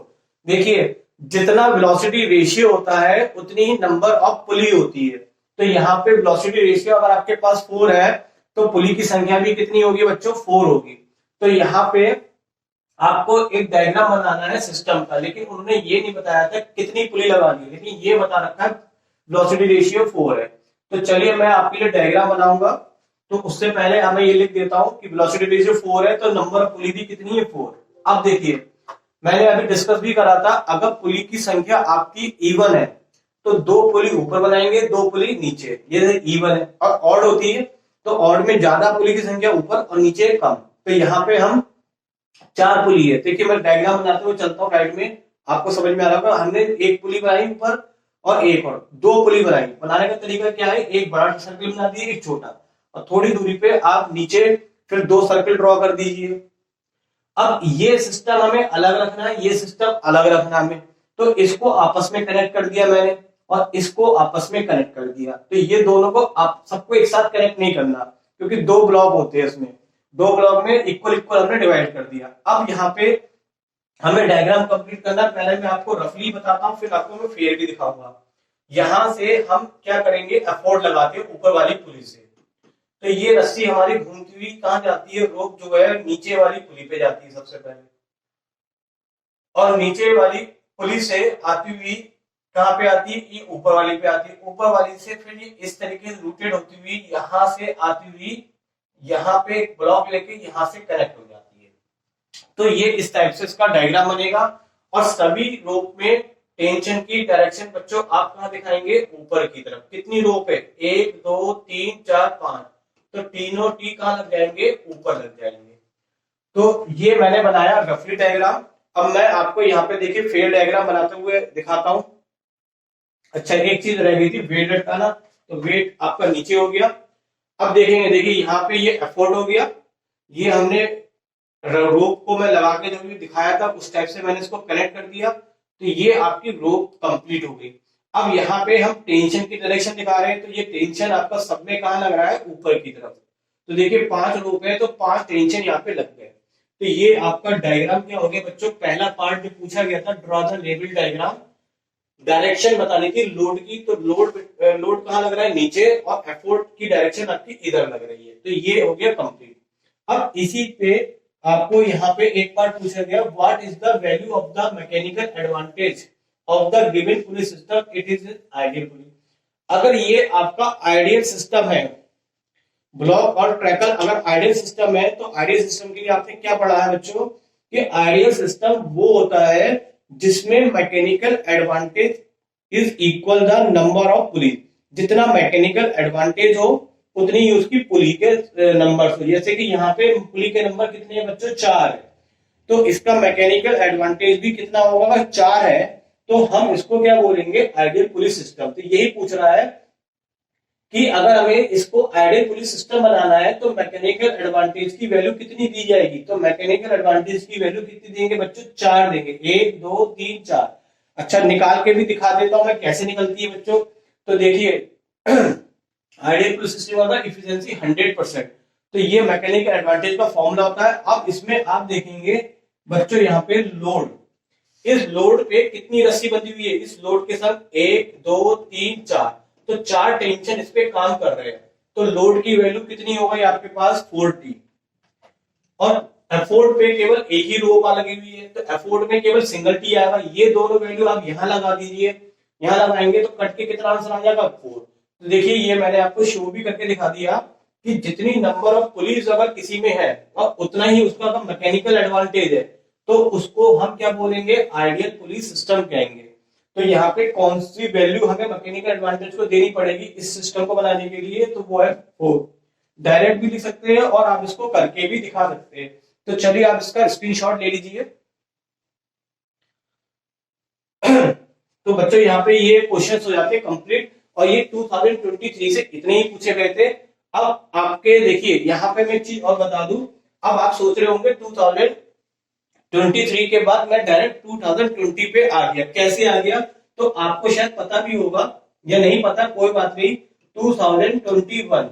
Speaker 1: देखिए जितना वेलोसिटी रेशियो होता है उतनी ही नंबर ऑफ पुली होती है। तो यहाँ पे वेलोसिटी रेशियो अगर आपके पास 4 है तो पुली की संख्या भी कितनी होगी बच्चों, 4 होगी। तो यहाँ पे आपको एक डायग्राम बनाना है सिस्टम का, लेकिन उन्होंने ये नहीं बताया था कितनी पुली लगानी है, लेकिन ये बता रखा है वेलोसिटी रेशियो 4 है। तो चलिए मैं आपके लिए डायग्राम बनाऊंगा। तो उससे पहले मैं ये लिख देता हूं कि वेलोसिटी रेशियो 4 है तो नंबर ऑफ पुली भी कितनी है, 4। अब देखिए मैंने अभी डिस्कस भी करा था, अगर पुली की संख्या आपकी इवन है तो 2 पुली ऊपर बनाएंगे, 2 पुली नीचे, ये इवन है। और ऑड होती है तो ऑड में ज्यादा पुली की संख्या ऊपर और नीचे कम। तो यहाँ पे हम 4 पुली है। देखिए मैं डायग्राम बनाते हुए चलता हूँ राइट में, आपको समझ में आ रहा होगा। हमने एक पुली बनाई ऊपर और एक और 2 पुली बनाई। बनाने का तरीका क्या है, एक बड़ा सर्कल बना दिए, एक छोटा, और थोड़ी दूरी पे आप नीचे फिर 2 सर्कल ड्रॉ कर दीजिए। अब ये सिस्टम हमें अलग रखना है, ये सिस्टम अलग रखना है हमें। तो इसको आपस में कनेक्ट कर दिया मैंने और इसको आपस में कनेक्ट कर दिया। तो ये दोनों को आप सबको एक साथ कनेक्ट नहीं करना, क्योंकि 2 ब्लॉक होते हैं इसमें, 2 ब्लॉक में इक्वल इक्वल हमने डिवाइड कर दिया। अब यहाँ पे हमें डायग्राम कंप्लीट करना, पहले मैं आपको रफली बताता हूँ फिर आपको मैं फिगर भी दिखाऊंगा। यहां से हम क्या करेंगे, एफोर्ट लगाते हैं ऊपर वाली पुली से। तो ये रस्सी हमारी घूमती हुई कहाँ जाती है, रोप जो है नीचे वाली पुली पे जाती है सबसे पहले, और नीचे वाली पुली से आती हुई कहाँ पे आती है, ये ऊपर वाली पे आती है, ऊपर वाली से फिर ये इस तरीके से रूटेड होती हुई यहाँ से आती हुई यहाँ पे एक ब्लॉक लेके यहाँ से कनेक्ट हो जाती है। तो ये इस टाइप से इसका डायग्राम बनेगा। और सभी रोप में टेंशन की डायरेक्शन बच्चों आप कहाँ दिखाएंगे, ऊपर की तरफ। कितनी रोप है, 1 2 3 4 5, तो तीनों टी कहाँ लग जाएंगे, ऊपर लग जाएंगे। तो ये मैंने बनाया रफली डायग्राम। अब मैं आपको यहाँ पे देखिए फेयर डायग्राम बनाते हुए दिखाता हूं। अच्छा, एक चीज रह गई थी वेट लटकाना, तो वेट आपका नीचे हो गया। अब देखेंगे, देखिए यहाँ पे ये एफोर्ड हो गया, ये हमने रोप को मैं लगा के जो भी दिखाया था उस टाइप से मैंने इसको कनेक्ट कर दिया, तो ये आपकी रोप कंप्लीट हो गई। अब यहाँ पे हम टेंशन की डायरेक्शन दिखा रहे हैं, तो ये टेंशन आपका सब में कहाँ लग रहा है, ऊपर की तरफ। तो देखिए 5 रोप है तो 5 टेंशन यहाँ पे लग गए। तो ये आपका डायग्राम क्या हो गया बच्चों, पहला पार्ट जो पूछा गया था draw the level diagram, direction बतानी थी लोड की, तो लोड कहाँ लग रहा है, नीचे, और एफोर्ट की डायरेक्शन आपकी इधर लग रही है। तो ये हो गया कंप्लीट। अब इसी पे आपको यहाँ पे एक पार्ट पूछा गया, what is the value of the mechanical advantage of the given pulley system, it is ideal pulley. अगर ये आपका आइडियल सिस्टम है, ब्लॉक और ट्रैकल अगर आइडियल सिस्टम है, तो आइडियल सिस्टम के लिए आपने क्या पढ़ा है बच्चों, कि आइडियल सिस्टम वो होता है जिसमें mechanical advantage is equal the number of पुली। जितना मैकेनिकल एडवांटेज हो उतनी ही उसकी पुली के नंबर हो। जैसे कि यहाँ पे पुली के नंबर कितने हैं बच्चों, 4 है, तो इसका मैकेनिकल एडवांटेज भी कितना होगा, अगर 4 है तो हम इसको क्या बोलेंगे, आइडियल पुली सिस्टम। तो यही पूछ रहा है कि अगर हमें इसको आइडियल पुली सिस्टम बनाना है तो मैकेनिकल एडवांटेज की वैल्यू कितनी दी जाएगी, तो मैकेनिकल एडवांटेज की वैल्यू कितनी देंगे बच्चों, 4 देंगे, 1 2 3 4। अच्छा, निकाल के भी दिखा देता हूं मैं कैसे निकलती है बच्चों। तो देखिए आइडियल पुली सिस्टम होगा इफिशियंसी 100%, तो ये मैकेनिकल एडवांटेज का फॉर्मूला होता है। अब इसमें आप देखेंगे बच्चों यहाँ पे लोड, इस लोड पे कितनी रस्सी बंधी हुई है, इस लोड के साथ 1 2 3 4, तो 4 टेंशन इस पे काम कर रहे हैं। तो लोड की वैल्यू कितनी हो गई आपके पास, 40। और एफोर्ड पे केवल एक ही रोप लगी हुई है, तो एफोर्ड में केवल सिंगल टी आएगा। ये दोनों वैल्यू आप यहाँ लगा दीजिए, यहाँ लगाएंगे तो कट के कितना आंसर आ जाएगा, 4। तो देखिए ये मैंने आपको शो भी करके दिखा दिया कि जितनी नंबर ऑफ पुलिस अगर किसी में है और उतना ही उसका मैकेनिकल एडवांटेज है, तो उसको हम क्या बोलेंगे, आइडियल पुलिस सिस्टम कहेंगे। तो यहाँ पे कौन सी वैल्यू हमें मैकेनिकल एडवांटेज को देनी पड़ेगी इस सिस्टम को बनाने के लिए, तो वो है 4। डायरेक्ट भी लिख सकते हैं और आप इसको करके भी दिखा सकते हैं। तो चलिए आप इसका स्क्रीनशॉट ले लीजिए। तो बच्चों यहाँ पे ये क्वेश्चंस हो जाते हैं कंप्लीट, और ये 2023 से इतने ही पूछे गए थे। अब आपके देखिए यहाँ पे मैं एक चीज और बता दूं, अब आप सोच रहे होंगे 2023 के बाद मैं डायरेक्ट 2020 पे आ गया, कैसे आ गया, तो आपको शायद पता भी होगा या नहीं पता, कोई बात नहीं। 2021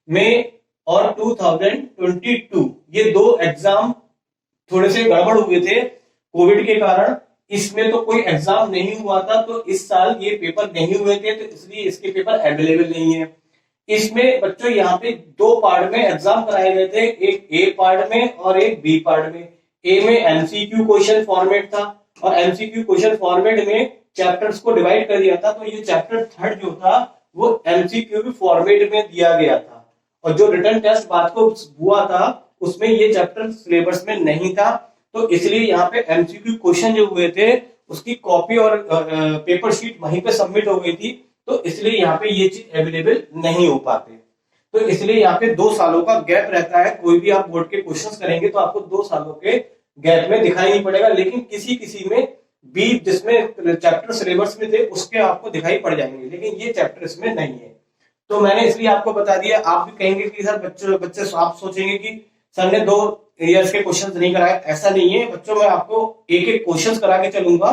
Speaker 1: में और 2022 ये 2 एग्जाम थोड़े से गड़बड़ हुए थे कोविड के कारण, इसमें तो कोई एग्जाम नहीं हुआ था, तो इस साल ये पेपर नहीं हुए थे, तो इसलिए इसके पेपर अवेलेबल नहीं है। इसमें बच्चों यहाँ पे 2 पार्ट में एग्जाम कराए गए थे, एक ए पार्ट में और एक बी पार्ट में। ए में एमसीक्यू क्वेश्चन फॉर्मेट था, और एमसीक्यू क्वेश्चन फॉर्मेट में चैप्टर्स को डिवाइड कर दिया था, तो ये चैप्टर 3 जो था वो एमसीक्यू फॉर्मेट में दिया गया था, और जो रिटर्न टेस्ट बाद को हुआ था उसमें ये चैप्टर सिलेबस में नहीं था, तो इसलिए यहाँ पे एमसीक्यू क्वेश्चन जो हुए थे उसकी कॉपी और पेपर शीट वहीं पे सबमिट हो गई थी, तो इसलिए यहाँ पे ये चीज अवेलेबल नहीं हो पाते। तो इसलिए यहाँ पे 2 सालों का गैप रहता है, कोई भी आप बोर्ड के क्वेश्चंस करेंगे तो आपको 2 सालों के गैप में दिखाई नहीं पड़ेगा, लेकिन किसी किसी में भी जिसमें चैप्टर सिलेबस में थे उसके आपको दिखाई पड़ जाएंगे, लेकिन ये चैप्टर इसमें नहीं है। तो मैंने इसलिए आपको बता दिया। आप भी कहेंगे कि सर बच्चे आप सोचेंगे कि सर ने 2 ईयर्स के क्वेश्चंस नहीं कराए, ऐसा नहीं है बच्चों, मैं आपको एक एक क्वेश्चंस करा के चलूंगा,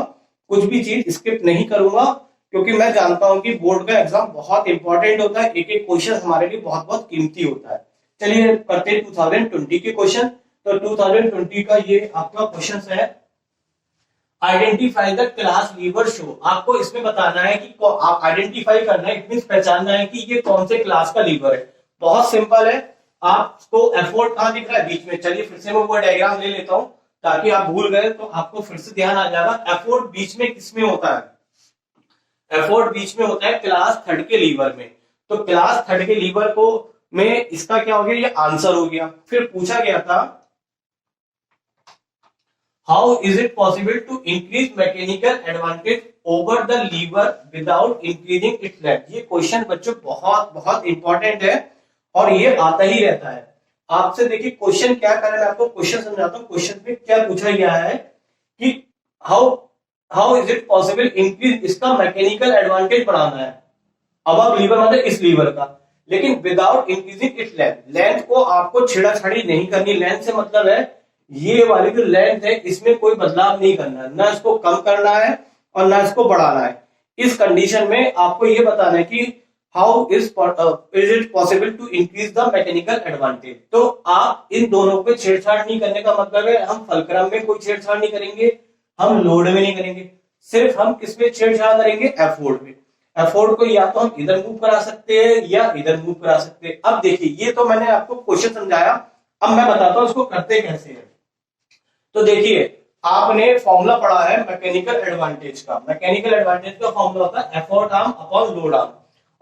Speaker 1: कुछ भी चीज स्किप नहीं करूंगा, क्योंकि मैं जानता हूं कि बोर्ड का एग्जाम बहुत इंपॉर्टेंट होता है, एक एक क्वेश्चन हमारे लिए बहुत बहुत कीमती होता है। चलिए करते हैं 2020 के क्वेश्चन। तो 2020 का ये आपका क्वेश्चन है, identify the class lever show. आपको इसमें बताना है कि आप आइडेंटिफाई करना है, इट मींस पहचानना है कि ये कौन से क्लास का लीवर है। बहुत सिंपल है। आपको एफोर्ट कहां दिख रहा है? बीच में। चलिए फिर से मैं वो डायग्राम ले लेता हूं ताकि आप भूल गए तो आपको फिर से ध्यान आ जाएगा। एफोर्ट बीच में किसमें होता है? एफोर्ट बीच में होता है क्लास थर्ड के लीवर में। तो क्लास थर्ड के लीवर को में इसका क्या हो गया? ये आंसर हो गया। फिर पूछा गया था how is it possible to increase mechanical advantage over the lever without increasing its length. ये क्वेश्चन बच्चों बहुत बहुत इंपॉर्टेंट है और ये आता ही रहता है। आपसे देखिए क्वेश्चन क्या कर रहा है, मैं आपको क्वेश्चन समझाता हूँ। क्वेश्चन में क्या पूछा गया है कि how how is it possible increase, इसका मैकेनिकल एडवांटेज बढ़ाना है अब लीवर मतलब इस लीवर का, लेकिन without increasing its length. Length को आपको छेड़ाछाड़ी नहीं करनी। लेंथ से मतलब है ये वाली जो लेंथ है इसमें कोई बदलाव नहीं करना है, ना इसको कम करना है और ना इसको बढ़ाना है। इस कंडीशन में आपको ये बताना है कि how is it possible to increase the mechanical advantage. तो आप इन दोनों पे छेड़छाड़ नहीं करने का मतलब है हम फलक्रम में कोई छेड़छाड़ नहीं करेंगे, हम लोड में नहीं करेंगे, सिर्फ हम किसमें छेड़छाड़ करेंगे? एफोर्ड में। एफोर्ड को या तो हम इधर मूव करा सकते हैं या इधर मूव करा सकते हैं। अब देखिए ये तो मैंने आपको क्वेश्चन समझाया, अब मैं बताता हूं इसको करते कैसे है। तो देखिए आपने फॉर्मूला पढ़ा है मैकेनिकल एडवांटेज का। मैकेनिकल एडवांटेज का फॉर्मूला होता है effort arm upon load arm.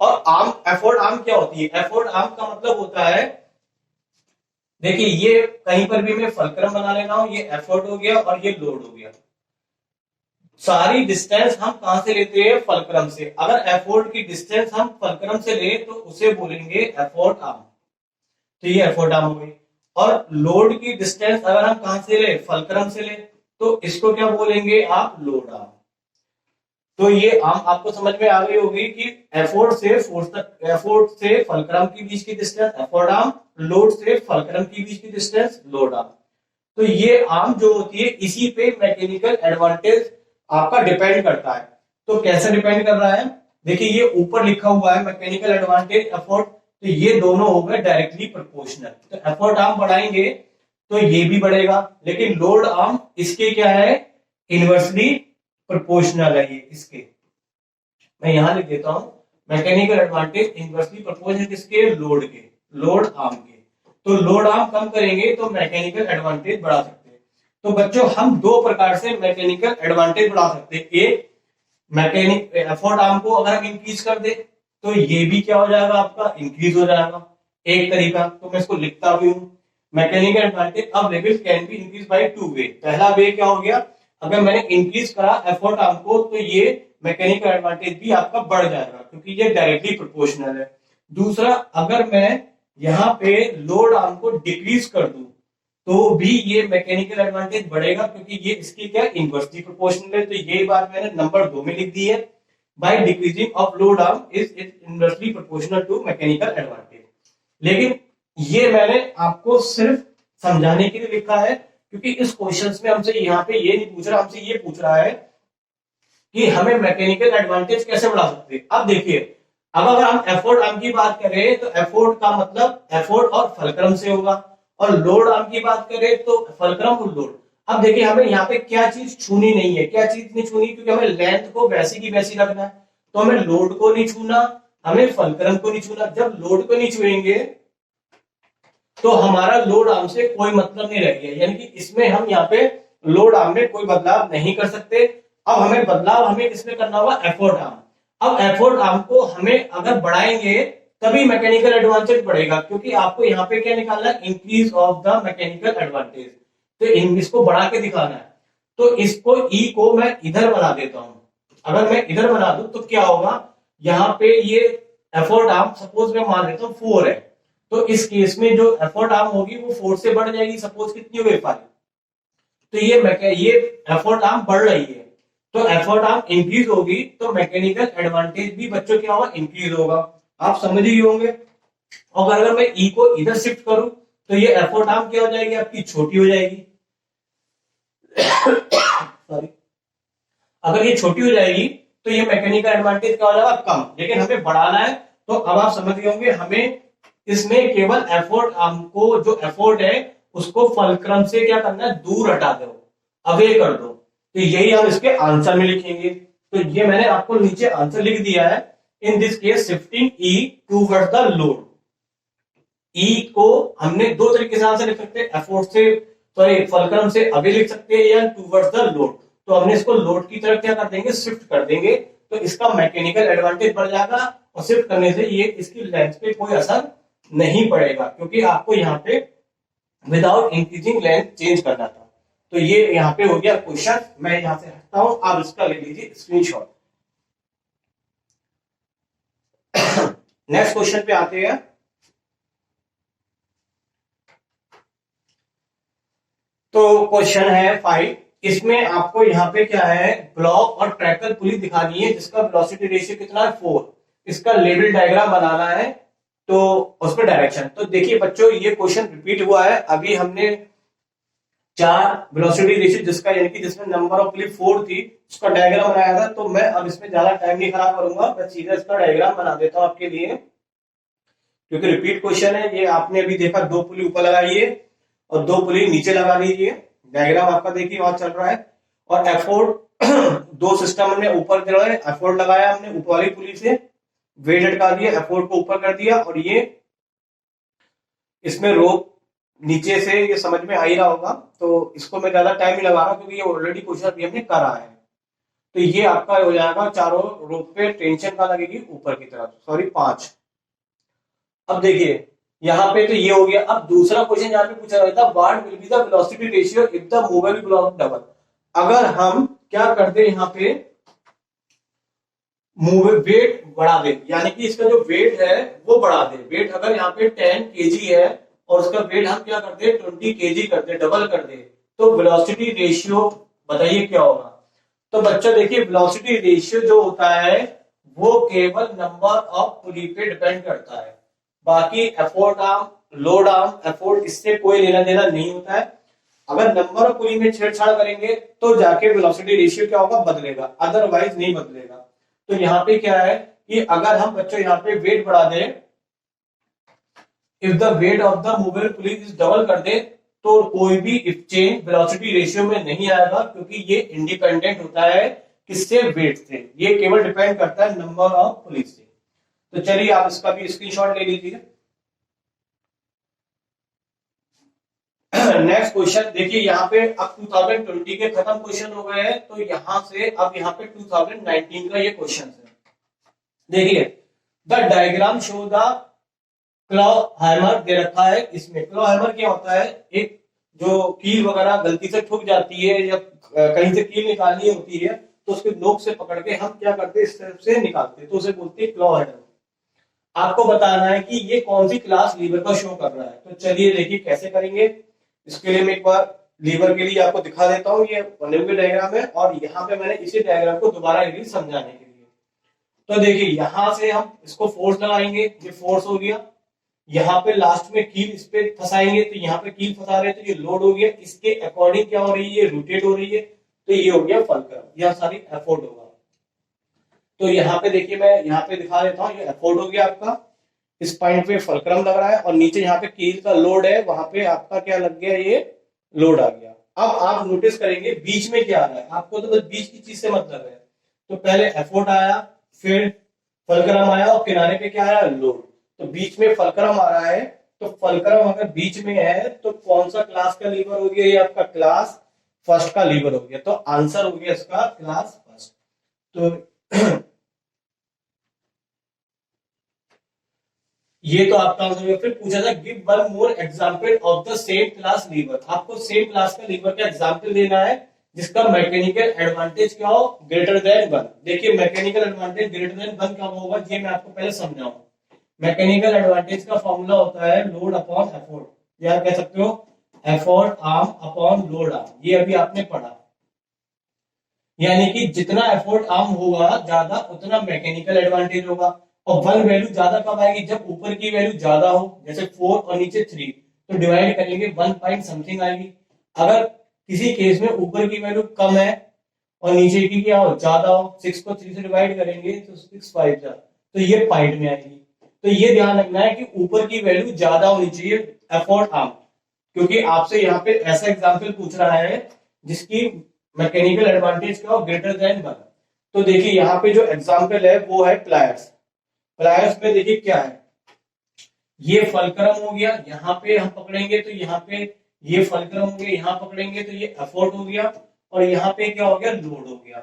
Speaker 1: और आर्म, एफोर्ट आर्म क्या होती है? एफोर्ट आर्म का मतलब होता है, देखिए ये कहीं पर भी मैं फलक्रम बना लेना हूं, ये एफोर्ट हो गया और ये लोड हो गया। सारी डिस्टेंस हम कहां से लेते हैं? फलक्रम से। अगर एफोर्ट की डिस्टेंस हम फलक्रम से ले तो उसे बोलेंगे एफोर्ट आर्म। तो ये एफोर्ट आर्म हो गई। और लोड की डिस्टेंस अगर हम कहां से ले? फलक्रम से ले, तो इसको क्या बोलेंगे आप? Load arm. तो ये आर्म आपको समझ में आ गई होगी कि एफोर्ट से फोर्स तक, एफोर्ट से फलक्रम के बीच की डिस्टेंस एफोर्ट आर्म, लोड से फलक्रम के बीच की डिस्टेंस लोड आर्म। तो ये आर्म जो होती है इसी पे मैकेनिकल एडवांटेज आपका डिपेंड करता है। तो कैसे डिपेंड कर रहा है? देखिए ये ऊपर लिखा हुआ है मैकेनिकल एडवांटेज एफोर्ट, तो ये दोनों हो गए डायरेक्टली प्रोपोर्शनल। तो एफोर्ट आर्म बढ़ाएंगे तो ये भी बढ़ेगा, लेकिन लोड आर्म इसके क्या है? इनवर्सली प्रोपोर्शनल है ये इसके। मैं यहां लिख देता हूं मैकेनिकल एडवांटेज इनवर्सली प्रोपोर्शनल किसके? लोड के, लोड आर्म के। तो लोड आर्म कम करेंगे तो मैकेनिकल एडवांटेज बढ़ा सकते हैं। तो बच्चों हम दो प्रकार से मैकेनिकल एडवांटेज बढ़ा सकते हैं। एक, मैकेनिक एफोर्ट आर्म को अगर हम इंक्रीज कर दे तो ये भी क्या हो जाएगा? आपका इंक्रीज हो जाएगा। एक तरीका, तो मैं इसको लिखता भी हूं मैकेनिकल एडवांटेज अब level can be increase by two way. पहला वे क्या हो गया? अगर मैंने इंक्रीज करा एफोर्ट आर्म को तो ये मैकेनिकल एडवांटेज भी आपका बढ़ जाएगा क्योंकि ये डायरेक्टली प्रोपोर्शनल है। दूसरा, अगर मैं यहाँ पे लोड आर्म को डिक्रीज कर दूं तो भी ये मैकेनिकल एडवांटेज बढ़ेगा क्योंकि ये इसकी क्या? इनवर्सली प्रोपोर्शनल है। तो ये बात मैंने नंबर 2 में लिख दी है, by decreasing of load arm is inversely proportional to mechanical advantage. लेकिन ये मैंने आपको सिर्फ समझाने के लिए लिखा है क्योंकि इस क्वेश्चंस में हमसे यहाँ पे ये नहीं पूछ रहा, हमसे ये पूछ रहा है कि हमें मैकेनिकल एडवांटेज कैसे बढ़ा सकते हैं। अब देखिए अब अगर हम एफोर्ट आर्म की बात करें तो एफोर्ट का मतलब एफोर्ट और फलक्रम से होगा, और लोड आर्म की बात करें तो फलक्रम और लोड। अब देखिए हमें यहाँ पे क्या चीज छूनी नहीं है, क्या चीज नहीं छूनी? क्योंकि हमें लेंथ को वैसी की वैसी रखना है, तो हमें लोड को नहीं छूना, हमें फलक्रम को नहीं छूना। जब लोड को नहीं छुएंगे तो हमारा लोड आर्म से कोई मतलब नहीं रह गया, यानी कि इसमें हम यहाँ पे लोड आर्म में कोई बदलाव नहीं कर सकते। अब हमें बदलाव हमें किसमें करना होगा? Effort arm. अब एफोर्ट आर्म को हमें अगर बढ़ाएंगे तभी मैकेनिकल एडवांटेज बढ़ेगा, क्योंकि आपको यहाँ पे क्या निकालना है? Increase of the mechanical advantage. तो इसको बढ़ा के दिखाना है। तो इसको ई को मैं इधर बना देता हूं। अगर मैं इधर बना दूं तो क्या होगा? यहाँ पे ये एफोर्ट आर्म सपोज मैं मान लेता हूँ 4 है, तो इस केस में जो एफोर्ट आर्म होगी वो 4 से बढ़ जाएगी। सपोज कितनी हो गई? 5। तो ये एफोर्ट आर्म बढ़ रही है, तो एफोर्ट आर्म इंक्रीज होगी तो मैकेनिकल एडवांटेज भी बच्चों क्या होगा? इंक्रीज होगा। आप समझ ही होंगे। और अगर मैं ई को इधर शिफ्ट करूं तो ये एफोर्ट आर्म क्या हो जाएगी? आपकी छोटी हो जाएगी। सॉरी, अगर ये छोटी हो जाएगी तो ये मैकेनिकल एडवांटेज क्या हो जाएगा? कम। लेकिन हमें बढ़ाना है, तो अब आप समझ गए होंगे हमें इसमें केवल एफोर्ट आर्म को, जो एफोर्ट है उसको फलक्रम से क्या करना है? दूर हटा दो, अवे कर दो। तो यही हम इसके आंसर में लिखेंगे। तो ये मैंने आपको नीचे आंसर लिख दिया है। In this case shifting E towards the load. E को हमने दो तरीके से लिख सकते हैं, एफोर्ट से सॉरी फलक्रम से अभी लिख सकते हैं या टूवर्ड्स द लोड। तो हमने इसको लोड की तरफ क्या कर देंगे, शिफ्ट कर देंगे, तो इसका मैकेनिकल एडवांटेज बढ़ जाएगा और शिफ्ट करने से ये इसकी लेंथ पे कोई असर नहीं पड़ेगा, क्योंकि आपको यहाँ पे विदाउट इंक्रीजिंग लेंथ चेंज करना था। तो ये यहाँ पे हो गया क्वेश्चन, मैं यहाँ से हटता हूं, आप इसका ले लीजिए स्क्रीनशॉट। नेक्स्ट क्वेश्चन पे आते हैं। तो क्वेश्चन है 5, इसमें आपको यहाँ पे क्या है, ब्लॉक और ट्रैकर पुली दिखानी है जिसका वेलोसिटी रेशियो कितना है 4। इसका लेवल डायग्राम बनाना है, तो उस पर डायरेक्शन। तो देखिए बच्चों, ये क्वेश्चन रिपीट हुआ है। अभी हमने 4 वेलोसिटी रेशियो जिसका यानी कि जिसमें नंबर ऑफ पुली 4 थी उसका डायग्राम बनाया था। तो मैं अब इसमें ज्यादा टाइम नहीं खराब करूंगा, मैं सीधा इसका डायग्राम बना देता हूं आपके लिए, क्योंकि रिपीट क्वेश्चन है। ये आपने अभी देखा, 2 पुली ऊपर लगाइए और 2 पुली नीचे लगा लीजिए। डायग्राम आपका देखिए वहां चल रहा है। और एफोर्ड 2 सिस्टम हमने ऊपर जो है एफोर्ड लगाया, हमने ऊपर वाली पुली से वेट हटा दिया, एफोर्ड को ऊपर कर दिया, और ये इसमें रोप नीचे से, ये समझ में आ ही रहा होगा। तो इसको मैं ज्यादा टाइम नहीं लगा रहा क्योंकि ये ऑलरेडी क्वेश्चन अभी हमने करा है। तो ये आपका हो जाएगा, चारों रोप पे टेंशन का लगेगी ऊपर की तरफ, सॉरी 5। अब देखिए यहाँ पे तो ये हो गया। अब दूसरा क्वेश्चन यहाँ पे पूछा गया था, what will be the velocity ratio if the movable block double. अगर हम क्या कर दे, यहाँ पे वेट बढ़ा दे, यानी कि इसका जो वेट है वो बढ़ा दे। वेट अगर यहाँ पे 10 केजी है और उसका वेट हम क्या करते हैं 20 केजी कर दे, डबल कर दे, तो वेलोसिटी रेशियो बताइए क्या होगा। तो बच्चों देखिए, वेलोसिटी रेशियो जो होता है वो केवल नंबर ऑफ पुली पे डिपेंड करता है। बाकी effort arm, load arm, effort, इससे कोई लेना देना नहीं होता है। अगर नंबर ऑफ पुली में छेड़छाड़ करेंगे तो जाके वेलोसिटी रेशियो क्या होगा, बदलेगा, अदरवाइज नहीं बदलेगा। तो यहाँ पे क्या है कि अगर हम बच्चों यहाँ पे वेट बढ़ा दें, if the weight of the movable pulley is double कर दे, तो कोई भी इफ चेंज वेलोसिटी रेशियो में नहीं आएगा, क्योंकि ये इंडिपेंडेंट होता है किससे, वेट से। ये केवल डिपेंड करता है नंबर ऑफ पुली से। तो चलिए आप इसका भी स्क्रीनशॉट ले लीजिए। नेक्स्ट क्वेश्चन देखिए, यहाँ पे अब 2020 के खत्म क्वेश्चन हो गए हैं, तो यहां से अब यहाँ पे 2019 का ये क्वेश्चन है। देखिए, the diagram show the claw hammer दे रखा है। इसमें क्लॉ हैमर क्या होता है, एक जो कील वगैरह गलती से ठुक जाती है या कहीं से कील निकालनी होती है, तो उसके नोक से पकड़ के हम क्या करते हैं, इस तरफ से निकालते हैं, तो उसे बोलते हैं क्लॉ हैमर। आपको बताना है कि ये कौन सी क्लास लीवर का शो कर रहा है। तो चलिए देखिए कैसे करेंगे। इसके लिए मैं एक बार लीवर के लिए आपको दिखा देता हूँ। ये बने हुए डायग्राम है और यहाँ पे मैंने इसी डायग्राम को दोबारा एक समझाने के लिए। तो देखिए यहाँ से हम इसको फोर्स लगाएंगे, ये फोर्स हो गया। यहाँ पे लास्ट में कील इस पे फंसाएंगे, तो यहाँ पे कील फंसा रहे हैं, तो ये लोड हो गया। इसके अकॉर्डिंग क्या हो रही है, ये रोटेट हो रही है, तो ये हो गया फलक्रम, यह सारी एफोर्ड होगा। तो यहाँ पे देखिए, मैं यहाँ पे दिखा देता हूँ, ये एफोर्ड हो गया आपका, इस पॉइंट पे फलक्रम लग रहा है, और नीचे यहाँ पे कील का लोड है, वहां पे आपका क्या लग गया, ये लोड आ गया। अब आप नोटिस करेंगे बीच में क्या आ रहा है, आपको तो बस बीच की चीज से मतलब है। तो पहले एफोर्ड आया, फिर फलक्रम आया, और किनारे पे क्या आया, लोड। तो बीच में फलक्रम आ रहा है, तो फलक्रम अगर बीच में है तो कौन सा क्लास का लीवर हो गया, ये आपका क्लास फर्स्ट का लीवर हो गया। तो आंसर हो गया इसका क्लास फर्स्ट। तो ये तो आपका आंसर हुआ। फिर पूछा था give one more example of the same class lever. आपको सेम क्लास का लीवर का एग्जांपल देना है जिसका मैकेनिकल एडवांटेज क्या हो, ग्रेटर देन 1। देखिए मैकेनिकल एडवांटेज ग्रेटर देन 1 कब होगा, ये मैं आपको पहले समझाऊं। मैकेनिकल एडवांटेज का फॉर्मूला होता है लोड अपॉन एफोर्ट, या कह सकते हो effort arm upon load arm. ये अभी आपने पढ़ा, यानी कि जितना एफोर्ट आर्म होगा ज्यादा उतना मैकेनिकल एडवांटेज होगा। और 1 वैल्यू ज्यादा कब आएगी, जब ऊपर की वैल्यू ज्यादा हो, जैसे 4 और नीचे 3, तो डिवाइड करेंगे 1 पॉइंट समथिंग आएगी। अगर किसी केस में ऊपर की वैल्यू कम है और नीचे की क्या हो, ज्यादा हो, 6 को 3 से डिवाइड करेंगे तो 6 5 जा, तो ये पॉइंट में आएगी। तो ये ध्यान रखना है कि ऊपर की वैल्यू ज्यादा होनी चाहिए एफोर्ट आर्म, क्योंकि आपसे यहाँ पे ऐसा एग्जाम्पल पूछ रहा है जिसकी मैकेनिकल एडवांटेज का ग्रेटर देन 1। तो देखिए यहाँ पे जो एग्जाम्पल है वो है प्लायर्स। प्लायर्स में देखिए क्या है, ये फलक्रम हो गया, यहाँ पे हम पकड़ेंगे तो यहाँ पे ये फलक्रम हो गया, यहाँ पकड़ेंगे तो ये एफोर्ट हो गया, और यहाँ पे क्या हो गया, लोड हो गया।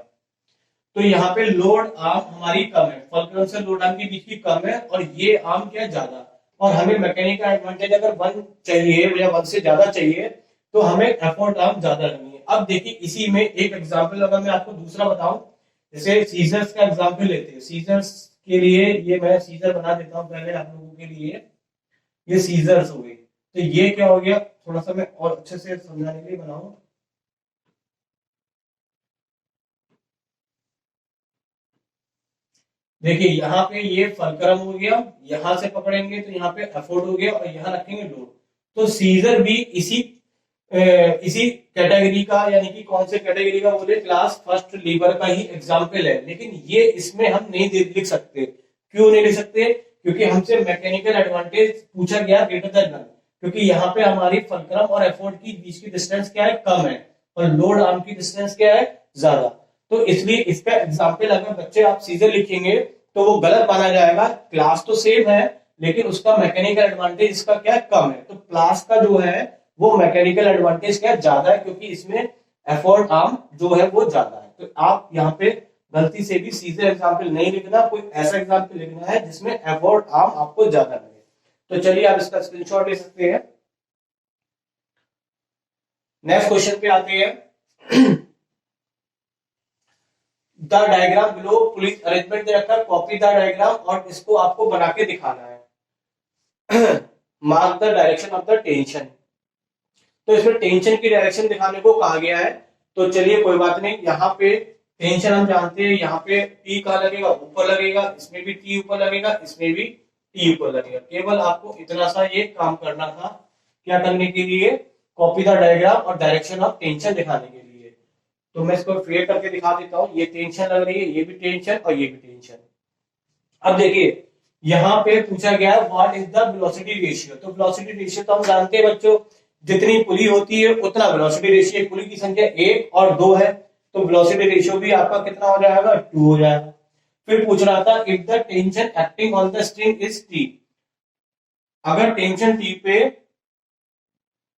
Speaker 1: तो यहाँ पे लोड आर्म हमारी कम है, फलक्रम से लोड आर्म के बीच की कम है, और ये आर्म क्या ज्यादा, और हमें मैकेनिकल एडवांटेज अगर 1 चाहिए या 1 से ज्यादा चाहिए तो हमें एफोर्ट आर्म ज्यादा लगनी है। अब देखिए इसी में एक एग्जांपल अगर मैं आपको दूसरा बताऊं, जैसे सीजर्स का एग्जांपल लेते हैं। सीजर्स के लिए ये मैं सीजर बना देता हूं पहले आप लोगों के लिए। ये सीजर्स हो गई, तो ये क्या हो गया, थोड़ा सा मैं और अच्छे से समझाने के लिए बनाऊं। देखिए यहाँ पे ये फलक्रम हो गया, यहां से पकड़ेंगे तो यहाँ पे एफोर्ट हो गया, और यहाँ रखेंगे लोड। तो सीजर भी इसी कैटेगरी का, यानी कि कौन से कैटेगरी का बोले, क्लास फर्स्ट लीवर का ही एग्जाम्पल है। लेकिन ये इसमें हम नहीं लिख सकते। क्यों नहीं लिख सकते? क्योंकि हमसे मैकेनिकल एडवांटेज पूछा गया ग्रेटर देन नन, क्योंकि यहाँ पे हमारी फलक्रम और एफोर्ट की बीच की डिस्टेंस क्या है, कम है, और लोड आर्म की डिस्टेंस क्या है, ज्यादा। तो इसलिए इसका एग्जाम्पल अगर बच्चे आप सीजर लिखेंगे तो वो गलत माना जाएगा। क्लास तो सेम है, लेकिन उसका मैकेनिकल एडवांटेज इसका क्या कम है। तो क्लास का जो है वो मैकेनिकल एडवांटेज क्या ज्यादा है, क्योंकि इसमें एफोर्ट आर्म जो है वो ज्यादा है। तो आप यहाँ पे गलती से भी सीजर एग्जाम्पल नहीं लिखना, कोई ऐसा एग्जाम्पल लिखना है जिसमें एफोर्ट आर्म आपको ज्यादा लगे। तो चलिए आप इसका स्क्रीनशॉट ले सकते हैं। नेक्स्ट क्वेश्चन पे आते हैं। The diagram below pulleys arrangement दे रखा है, कॉपी द डायग्राम, और इसको आपको बना के दिखाना है। Mark the direction of the tension. तो इसमें टेंशन की डायरेक्शन दिखाने को कहा गया है। तो चलिए कोई बात नहीं, यहाँ पे टेंशन हम जानते हैं, यहाँ पे टी कहाँ लगेगा, ऊपर लगेगा, इसमें भी टी ऊपर लगेगा, इसमें भी टी ऊपर लगेगा। केवल आपको इतना सा ये काम करना था, क्या करने के लिए, कॉपी द डायग्राम और डायरेक्शन ऑफ टेंशन दिखाने के लिए। तो मैं इसको क्रिएट करके दिखा देता हूँ। ये टेंशन लग रही है, ये भी टेंशन और ये भी टेंशन। अब देखिए यहाँ पे पूछा गया है what is the velocity ratio. तो वेलोसिटी रेशियो तो हम जानते हैं बच्चों, जितनी पुली होती है उतना वेलोसिटी रेशियो। पुली की संख्या 1 और 2 है, तो वेलोसिटी रेशियो भी आपका कितना हो जाएगा, 2 हो जाएगा। फिर पूछ रहा था if the tension acting on the string is T. अगर टेंशन टी पे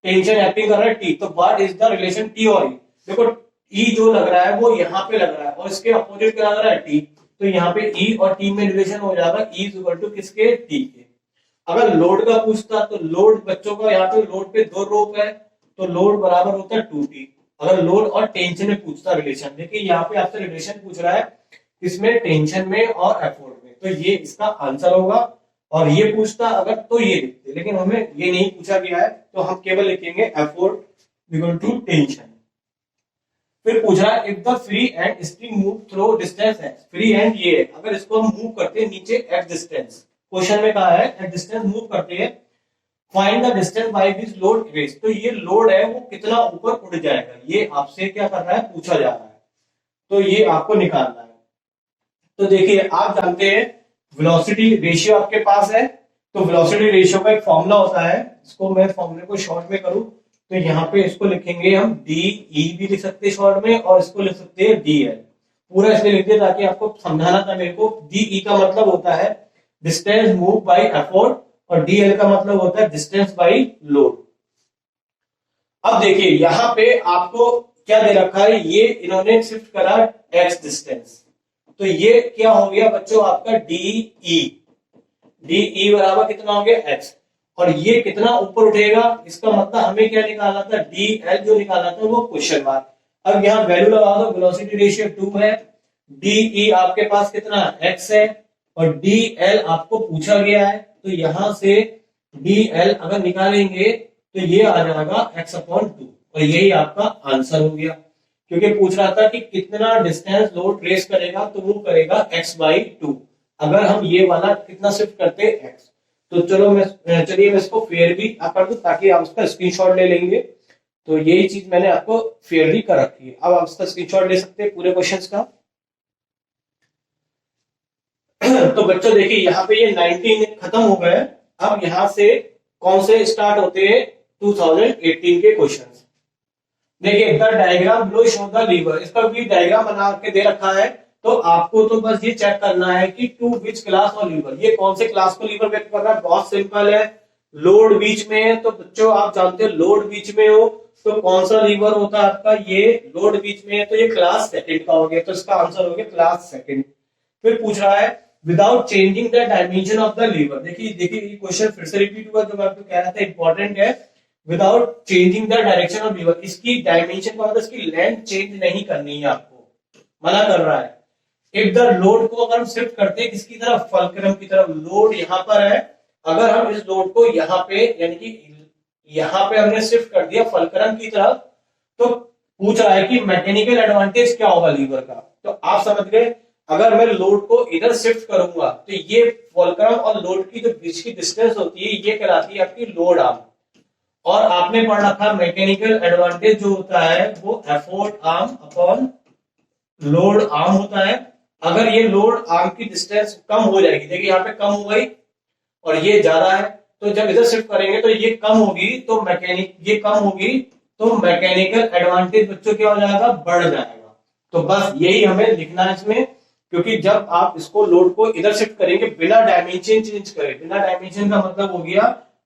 Speaker 1: टेंशन एक्टिंग कर रहा है टी, तो what is the relation T और ई। देखो ई जो लग रहा है वो यहाँ पे लग रहा है, और इसके अपोजिट क्या लग रहा है, टी। तो यहाँ पे ई और टी में रिलेशन हो जाएगा ई इज इक्वल टू किसके, टी के। अगर लोड का पूछता तो लोड बच्चों का, यहाँ पे लोड पे 2 रोप है, तो लोड बराबर होता है 2t। अगर लोड और टेंशन में पूछता रिलेशन, देखिए यहाँ पे आपसे रिलेशन पूछ रहा है किसमें, टेंशन में और एफोर्ट में, तो ये इसका आंसर होगा। और ये पूछता अगर तो ये लिखते, लेकिन हमें ये नहीं पूछा गया है, तो हम केवल लिखेंगे एफोर्ट इक्वल टू टेंशन। फिर पूछ रहा है if the free and string move through distance x. Free and ये है, अगर इसको हम मूव करते हैं नीचे एक्स डिस्टेंस, क्वेश्चन में कहा है एक्स डिस्टेंस मूव करते हैं, find the distance by this load raise. तो ये लोड है वो कितना ऊपर उड़ जाएगा, ये आपसे क्या कर रहा है, पूछा जा रहा है। तो ये आपको निकालना है। तो देखिए आप जानते हैं वेलोसिटी रेशियो आपके पास है, तो वेलोसिटी रेशियो का एक फॉर्मूला होता है। इसको मैं फॉर्मूले को शॉर्ट में करूं तो यहाँ पे इसको लिखेंगे हम डी ई भी लिख सकते हैं शॉर्ट में, और इसको लिख सकते हैं डी एल। पूरा इसलिए लिख दिया ताकि आपको समझाना था मेरे को। डी ई का मतलब होता है डिस्टेंस मूव बाय एफोर्ट, और डी एल का मतलब होता है डिस्टेंस बाय लोड। अब देखिए यहाँ पे आपको क्या दे रखा है, ये इन्होंने शिफ्ट करा एक्स डिस्टेंस, तो ये क्या हो गया बच्चों आपका डीई। डीई बराबर कितना हो गया एक्स, और ये कितना ऊपर उठेगा, इसका मतलब हमें क्या निकालना था, डी एल जो निकालना था वो क्वेश्चन मार्क। अब यहाँ वैल्यू लगा दो, वेलोसिटी रेशियो 2 है, डीई आपके पास कितना एक्स है, और डी एल आपको पूछा गया है, तो यहां से डी एल अगर निकालेंगे तो ये आ जाएगा एक्स अपॉन 2, और यही आपका आंसर हो गया। क्योंकि पूछ रहा था कि कितना डिस्टेंस लोड ट्रेस करेगा, तो वो करेगा x बाई 2। अगर हम ये वाला कितना शिफ्ट करते x, तो चलिए मैं इसको फेयर भी कर दूं ताकि आप उसका स्क्रीनशॉट ले लेंगे। तो यही चीज मैंने आपको फेयरली कर रखी है। अब आप इसका स्क्रीनशॉट ले सकते हैं पूरे क्वेश्चंस का। तो बच्चों देखिए यहाँ पे ये 19 खत्म हो गए। अब यहाँ से कौन से स्टार्ट होते हैं, 2018 के क्वेश्चन। देखिए the diagram below show the lever, इसका भी डायग्राम बना के दे रखा है। तो आपको तो बस ये चेक करना है कि टू विच क्लास और लीवर, ये कौन से क्लास को लीवर व्यक्त कर रहा है। बहुत सिंपल है, लोड बीच में है तो बच्चों आप जानते हो लोड बीच में हो तो कौन सा लीवर होता है आपका, ये लोड बीच में है तो ये क्लास सेकंड का हो गया, तो इसका आंसर हो गया क्लास सेकंड। फिर पूछ रहा है without changing the dimension of the lever. देखिए देखिए ये क्वेश्चन फिर से रिपीट हुआ, जो मैं आपको कह रहा था इंपॉर्टेंट है। Without changing the direction of lever, इसकी डायमेंशन का मतलब इसकी लेंथ चेंज नहीं करनी है, आपको मना कर रहा है। इफ द लोड को अगर हम शिफ्ट करते हैं किसकी तरफ, फलक्रम की तरफ, लोड यहां पर है, अगर हम इस लोड को यहाँ पे यानी कि यहाँ पे हमने शिफ्ट कर दिया फलक्रम की तरफ, तो पूछ रहा है कि मैकेनिकल एडवांटेज क्या होगा लीवर का। तो आप समझ गए, अगर मैं लोड को इधर शिफ्ट करूंगा तो ये फलक्रम और लोड की जो बीच की डिस्टेंस होती है ये कहलाती है आपकी लोड आर्म। और आपने पढ़ रखा मैकेनिकल एडवांटेज जो होता है वो effort arm upon load arm होता है। अगर ये लोड आर्म की डिस्टेंस कम हो जाएगी, देखिए यहाँ पे कम हो गई और ये ज्यादा है, तो जब इधर शिफ्ट करेंगे तो ये कम होगी, तो ये कम होगी तो मैकेनिकल एडवांटेज बच्चों क्या हो जाएगा, बढ़ जाएगा। तो बस यही हमें लिखना है इसमें, क्योंकि जब आप इसको लोड को इधर शिफ्ट करेंगे बिना डायमेंशन चेंज करे, बिना डायमेंशन का मतलब हो गया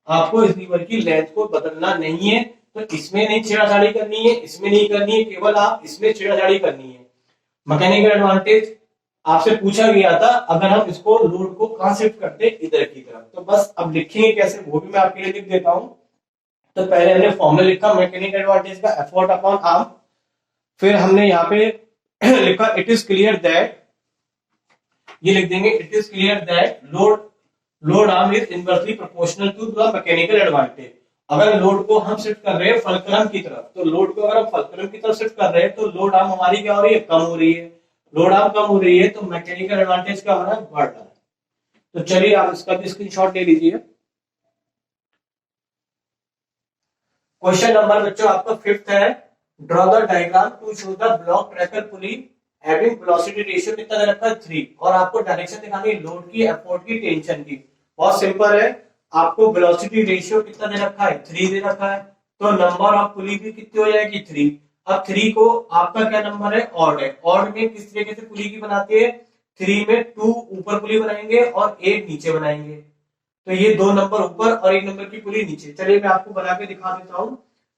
Speaker 1: आपको इस लीवर की लेंथ को बदलना नहीं है, तो इसमें नहीं छेड़छाड़ी करनी है, इसमें नहीं करनी है, केवल आप इसमें छेड़छाड़ी करनी है। मैकेनिकल एडवांटेज आपसे पूछा गया था, अगर हम इसको लोड को कहां शिफ्ट करते, इधर की तरफ। तो बस अब लिखेंगे कैसे वो भी मैं आपके लिए लिख देता हूं। तो पहले हमने फॉर्मूला लिखा मैकेनिकल एडवांटेज का, एफोर्ट अपॉन आर्म। फिर हमने यहाँ पे लिखा इट इज क्लियर दैट, ये लिख देंगे it is clear that load arm is inversely proportional to the mechanical advantage. अगर लोड को हम शिफ्ट कर रहे हैं फलक्रम की तरफ, तो लोड को अगर हम फलक्रम की तरफ शिफ्ट कर रहे हैं तो लोड आर्म हमारी क्या हो रही है, कम हो रही है। लोड आर्म कम हो रही है तो मैकेनिकल एडवांटेज क्या हो रहा है, बढ़ रहा है। तो चलिए आप इसका भी स्क्रीनशॉट ले लीजिए। क्वेश्चन नंबर बच्चों आपका 5th है, draw the diagram to show the block tackle pulley having velocity ratio कितना दे रखा है 3, और आपको डायरेक्शन दिखानी है लोड की, एफोर्ट की, टेंशन की। बहुत सिंपल है, आपको वेलोसिटी रेशियो कितना दे रखा है 3 दे रखा है, तो नंबर ऑफ पुली भी कितनी हो जाएगी 3। अब 3 को आपका क्या नंबर है, ऑड है। ऑड में किस तरीके से पुली की बनाते हैं, 3 में 2 ऊपर पुली बनाएंगे और 1 नीचे बनाएंगे, तो ये 2 नंबर ऊपर और 1 नंबर की पुली नीचे। चलिए मैं आपको बना के दिखा देता हूं।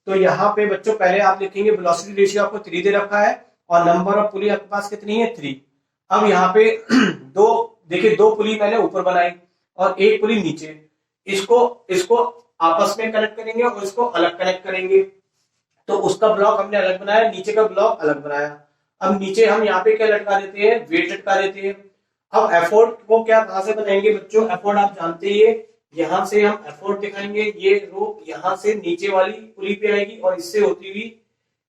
Speaker 1: तो यहाँ पे बच्चों पहले आप लिखेंगे वेलोसिटी रेशियो आपको 3 दे रखा है और नंबर ऑफ पुली आपके पास कितनी है 3। अब यहाँ पे दो देखिए, 2 पुली मैंने ऊपर बनाई और 1 पुली नीचे, इसको इसको आपस में कनेक्ट करेंगे और इसको अलग कनेक्ट करेंगे, तो उसका ब्लॉक हमने अलग बनाया, नीचे का ब्लॉक अलग बनाया। अब नीचे हम यहाँ पे क्या लटका देते हैं, वेट लटका देते हैं। अब एफोर्ट को क्या कहां से बनाएंगे बच्चों, एफोर्ट आप जानते ही, यहां से हम एफोर्ट दिखाएंगे, ये रोप यहां से नीचे वाली पुली पे आएगी और इससे होती हुई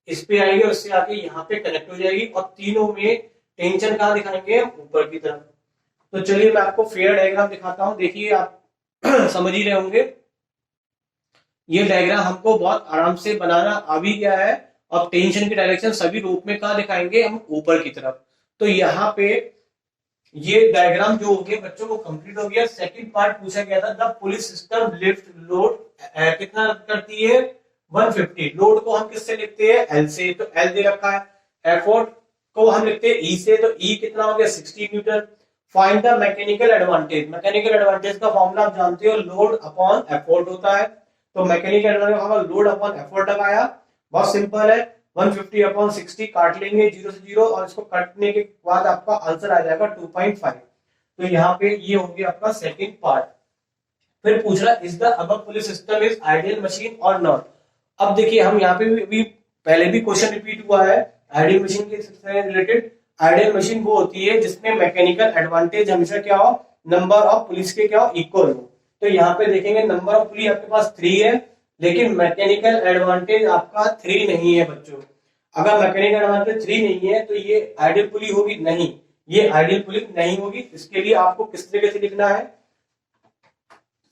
Speaker 1: इस पे आएगी और इससे आके यहाँ पे कनेक्ट हो जाएगी, और तीनों में टेंशन कहां दिखाएंगे, ऊपर की तरफ। तो चलिए मैं आपको फेयर डायग्राम दिखाता हूं, देखिए आप समझ ही रहे होंगे। ये डायग्राम हमको बहुत आराम से बनाना आ भी गया है, और टेंशन की डायरेक्शन सभी रूप में कहां दिखाएंगे, हम ऊपर की तरफ। तो यहाँ पे ये डायग्राम जो हो गया बच्चों को कंप्लीट हो गया। सेकंड पार्ट पूछा गया था, the police system lift load कितना करती है 150। लोड को हम किससे लिखते हैं, एल से, तो एल दे रखा है। एफोर्ट को हम लिखते हैं ई से, तो ई कितना हो गया 60 Newton. Find the mechanical advantage, mechanical advantage का फॉर्मूला आप जानते हो, लोड अपॉन एफोर्ट होता है। तो मैकेनिकल एडवांटेज हमारा लोड अपॉन एफोर्ट लगाया, बहुत सिंपल है, 150 अपॉन 60 काट लेंगे 0 से 0, और इसको काटने के बाद आपका आंसर आ जाएगा 2.5। तो यहाँ पे ये हो गया आपका सेकंड पार्ट। फिर पूछ रहा है is the above police system is ideal machine और नॉट। अब देखिए हम यहाँ पे भी पहले भी क्वेश्चन रिपीट हुआ है आइडियल मशीन के रिलेटेड। आइडियल मशीन वो होती है जिसमें मैकेनिकल एडवांटेज हमेशा क्या हो, नंबर ऑफ पुलिस के क्या हो, इक्वल हो। तो यहाँ पे देखेंगे नंबर ऑफ पुलिस आपके पास 3 है, लेकिन मैकेनिकल एडवांटेज आपका 3 नहीं है बच्चों। अगर मैकेनिकल एडवांटेज 3 नहीं है तो ये आइडियल पुली होगी नहीं, ये आइडियल पुली नहीं होगी। इसके लिए आपको किस तरीके से लिखना है,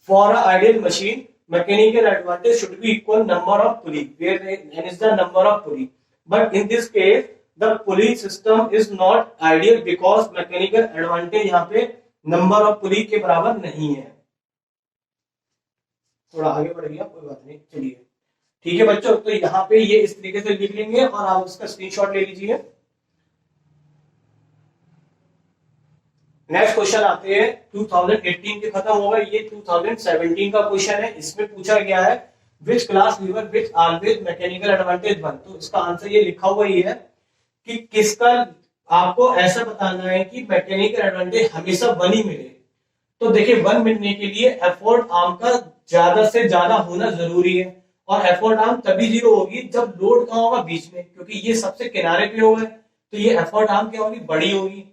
Speaker 1: for a ideal machine mechanical advantage should be equal number of pulley where n is the number of pulley, but in this case the pulley system is not ideal because mechanical advantage यहाँ पे नंबर ऑफ पुली के बराबर नहीं है। थोड़ा आगे बढ़िए, कोई बात नहीं, चलिए ठीक है बच्चों। तो यहाँ पे ये इस तरीके से लिख लेंगे और आप उसका स्क्रीनशॉट ले लीजिए। नेक्स्ट क्वेश्चन आते हैं 2018 के खत्म होगा, ये 2017 का क्वेश्चन है। इसमें पूछा गया है which class lever which always mechanical advantage 1। तो इसका आंसर ये लिखा हुआ ही है कि किसका आपको ऐसा बताना है कि मैकेनिकल एडवांटेज हमेशा 1 ही मिले। तो देखिए 1 मिलने के लिए एफोर्ट आर्म का ज्यादा से ज्यादा होना जरूरी है, और एफोर्ट आर्म तभी 0 होगी जब लोड कहाँ होगा, बीच में, क्योंकि ये सबसे किनारे पे होगा तो ये एफोर्ट आर्म क्या होगी, बड़ी होगी।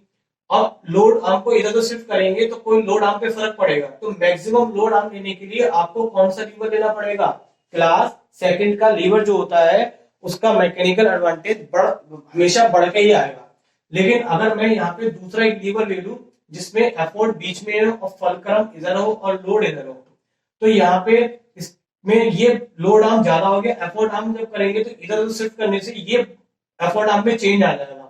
Speaker 1: अब लोड आर्म को इधर उधर शिफ्ट करेंगे तो कोई लोड आर्म पे फर्क पड़ेगा। तो मैक्सिमम लोड आर्म लेने के लिए आपको कौन सा लीवर लेना पड़ेगा, क्लास सेकंड का लीवर जो होता है उसका मैकेनिकल एडवांटेज हमेशा बढ़ के ही आएगा। लेकिन अगर मैं यहाँ पे दूसरा एक लीवर ले लूं जिसमें एफोर्ट बीच में हो और फलक्रम इधर हो और लोड इधर हो, तो यहाँ पे इसमें ये लोड आर्म ज्यादा हो गया, एफोर्ट आर्म जब करेंगे तो इधर उधर शिफ्ट करने से ये एफोर्ट आर्म में चेंज आ जाएगा।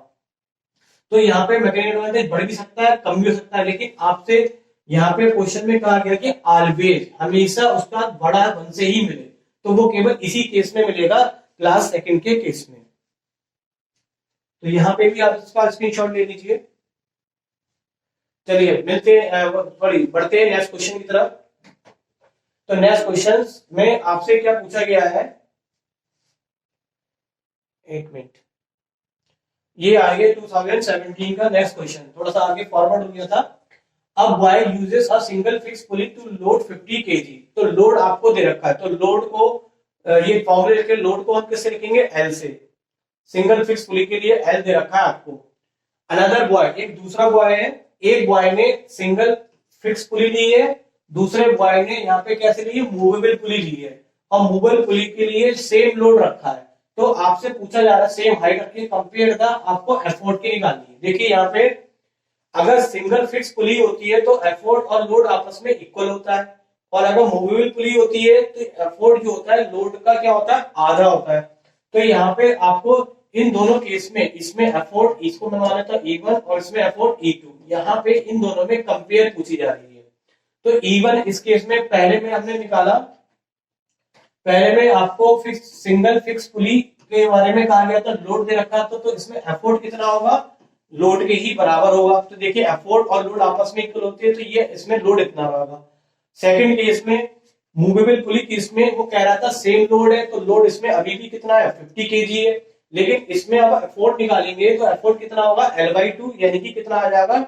Speaker 1: तो यहाँ पे मैकेनिकल एडवांटेज बढ़ भी सकता है, कम भी हो सकता है, लेकिन आपसे यहाँ पे क्वेश्चन में कहा गया कि ऑलवेज हमेशा उसका बड़ा 1 से ही मिले, तो वो केवल इसी केस में मिलेगा, क्लास सेकंड के केस में। तो यहाँ पे भी आप इसका स्क्रीनशॉट ले लीजिए। चलिए मिलते बढ़ते हैं नेक्स्ट क्वेश्चन की तरफ। तो नेक्स्ट क्वेश्चन में आपसे क्या पूछा गया है, एक मिनट, ये आगे 2017 का नेक्स्ट क्वेश्चन, थोड़ा सा आगे फॉरवर्ड हो गया था। अब Y uses a single fix pulley to load 50 kg। तो लोड आपको दे रखा है, तो लोड को ये फॉर्मूले के लोड को हम किससे लिखेंगे, एल से। सिंगल फिक्स पुली के लिए एल दे रखा है आपको। अनदर बॉय, एक दूसरा बॉय है, एक बॉय ने सिंगल फिक्स पुली ली है, दूसरे बॉय ने यहाँ पे कैसे ली है, मूवेबल पुली ली है, और मूवेबल पुली के लिए सेम लोड रखा है। तो आपसे पूछा जा रहा है सेम हाइट रखी, कंपेयर द, आपको एफोर्ट की निकालनी है। देखिए यहाँ पे अगर सिंगल फिक्स पुली होती है तो एफोर्ट और लोड आपस में इक्वल होता है, और अगर मूवेबल पुली होती है तो एफोर्ट जो होता है लोड का क्या होता है, आधा होता है। तो यहाँ पे आपको इन दोनों केस में, इसमें एफोर्ट, इसको मैं मान लेता हूं E1 और इसमें एफोर्ट E2, यहाँ पे इन दोनों में कंपेयर पूछी जा रही है। तो E1 इस केस में पहले में हमने निकाला, पहले में आपको फिक्स सिंगल फिक्स पुली के बारे में कहा गया था, लोड दे रखा था, तो इसमें एफोर्ट कितना होगा, लोड के ही बराबर होगा। तो देखिए एफोर्ट और लोड आपस में इक्वल होते हैं, तो ये इसमें लोड इतना होगा। सेकंड केस में मूवेबल पुली केस में वो कह रहा था सेम लोड है, तो लोड इसमें अभी भी कितना है, 50 kg है, लेकिन इसमें अब एफोर्ट निकालेंगे तो एफोर्ट कितना होगा, L/2, यानी कि कितना आ जाएगा,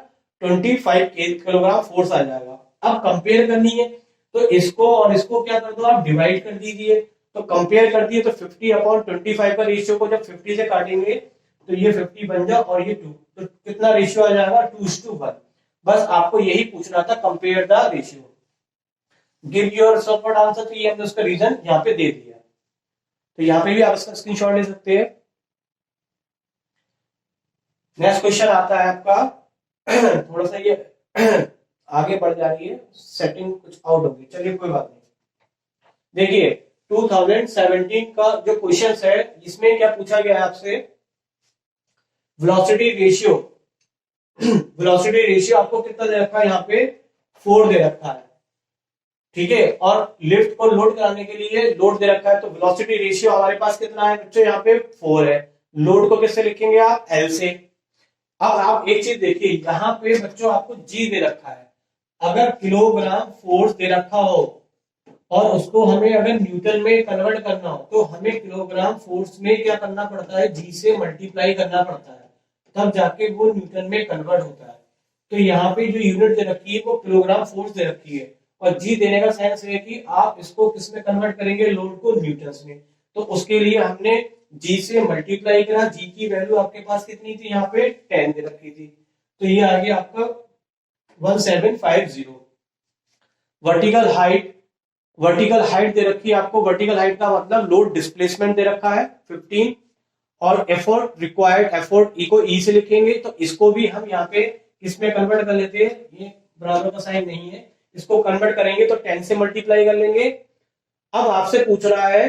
Speaker 1: 25 किलोग्राम फोर्स आ जाएगा। अब कंपेयर करनी है तो इसको और इसको क्या कर दो, आप डिवाइड कर दीजिए। तो कंपेयर कर दिए तो 50/25 का रेशियो को जब 50 से काटेंगे तो ये 50 बन जाए और ये 2, तो कितना रेशियो आ जाएगा, 2:1। बस आपको यही पूछना था, compare the ratio, give your support answer. तो ये हमने उसका रीजन यहाँ पे दे दिया, तो यहाँ पे भी आप इसका स्क्रीनशॉट ले सकते हैं। नेक्स्ट क्वेश्चन आता है आपका थोड़ा सा ये आगे बढ़ जा रही है, सेटिंग कुछ आउट होगी, चलिए कोई बात नहीं। देखिए 2017 का जो क्वेश्चन है इसमें क्या पूछा गया है आपसे, वेलोसिटी रेशियो। वेलोसिटी रेशियो आपको कितना दे रखा है, यहाँ पे 4 दे रखा है, ठीक है, और लिफ्ट को लोड कराने के लिए लोड दे रखा है। तो वेलोसिटी रेशियो हमारे पास कितना है बच्चों, यहाँ पे 4 है। लोड को किससे लिखेंगे आप, एल से। अब आप एक चीज देखिए, यहाँ पे बच्चों आपको जी दे रखा है, अगर किलोग्राम फोर्स दे रखा हो और उसको हमें अगर न्यूटन में कन्वर्ट करना हो तो हमें किलोग्राम फोर्स में क्या करना पड़ता है, जी से मल्टीप्लाई करना पड़ता है, तब जाके वो न्यूटन में कन्वर्ट होता है। तो यहाँ पे जो यूनिट दे रखी है वो किलोग्राम फोर्स दे रखी है, और जी देने का सेंस है कि आप इसको किस में कन्वर्ट करेंगे, लोड को न्यूटन में। तो उसके लिए हमने जी से मल्टीप्लाई करा, जी की वैल्यू आपके पास कितनी थी, यहाँ पे 10 दे रखी थी, तो ये आ गया आपका 1750। वर्टिकल हाइट, वर्टिकल हाइट दे रखी है आपको, वर्टिकल हाइट का मतलब लोड डिस्प्लेसमेंट दे रखा है 15, और एफोर्ट रिक्वायर्ड, एफोर्ट ई को ई से लिखेंगे, तो इसको भी हम यहाँ पे किसमें कन्वर्ट कर लेते हैं, ये बराबर का साइन नहीं है, इसको कन्वर्ट करेंगे तो 10 से मल्टीप्लाई कर लेंगे। अब आपसे पूछ रहा है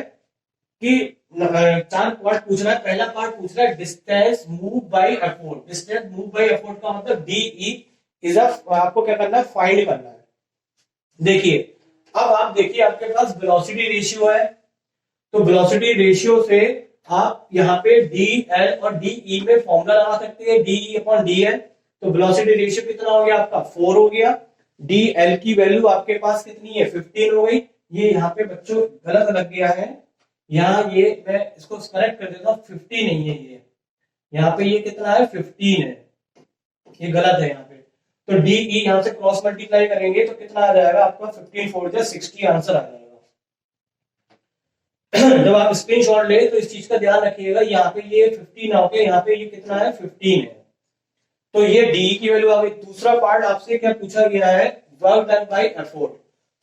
Speaker 1: कि 4 पार्ट पूछ रहा है, पहला पार्ट पूछ रहा है distance move by effort. Distance move by effort का मतलब डीई इज आपको क्या करना है, फाइंड करना है। देखिए अब आप देखिए आपके पास वेलोसिटी रेशियो है, तो वेलोसिटी रेशियो से आप यहाँ पे डी एल और डी ई में फॉर्मूला लगा सकते हैं, D E upon D L. तो वेलोसिटी रेशियो कितना हो गया आपका 4 हो गया। डी एल की वैल्यू आपके पास कितनी है 15 हो गई। ये यहाँ पे बच्चों गलत लग गया है, यहाँ ये मैं इसको करेक्ट कर देता हूँ, 50 नहीं है ये, यहाँ पे ये कितना है 15 है, ये गलत है यहाँ पे। तो डी ई यहाँ से क्रॉस मल्टीप्लाई करेंगे तो कितना आ जाएगा आपका 15 4 जा 60 आंसर आ जाएगा। जब आप स्क्रीनशॉट ले तो इस चीज का ध्यान रखिएगा, यहाँ पे ये 15 ना होके यहाँ पे ये कितना है 15 है। तो ये डी की वैल्यू आ गई। दूसरा पार्ट आपसे क्या पूछा गया है, वर्क डन बाय एफर्ट।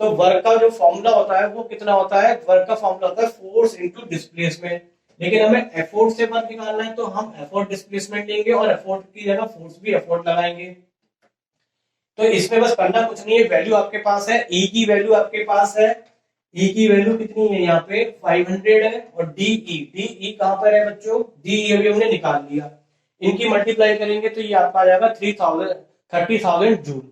Speaker 1: तो वर्क का जो फॉर्मूला होता है वो कितना होता है, वर्क का फॉर्मूला होता है फोर्स इनटू डिस्प्लेसमेंट, लेकिन हमें एफर्ट से वर्क निकालना है तो हम एफर्ट डिस्प्लेसमेंट लेंगे और एफर्ट की जगह फोर्स भी एफर्ट लगाएंगे। तो इसमें बस करना कुछ नहीं है, वैल्यू आपके पास है, ई की वैल्यू आपके पास है, ई की वैल्यू कितनी है यहाँ पे 500 है, और डी कहां पर है बच्चों, डी अभी हमने निकाल लिया, इनकी मल्टीप्लाई करेंगे तो ये आपका आ जाएगा 30,000 जूल।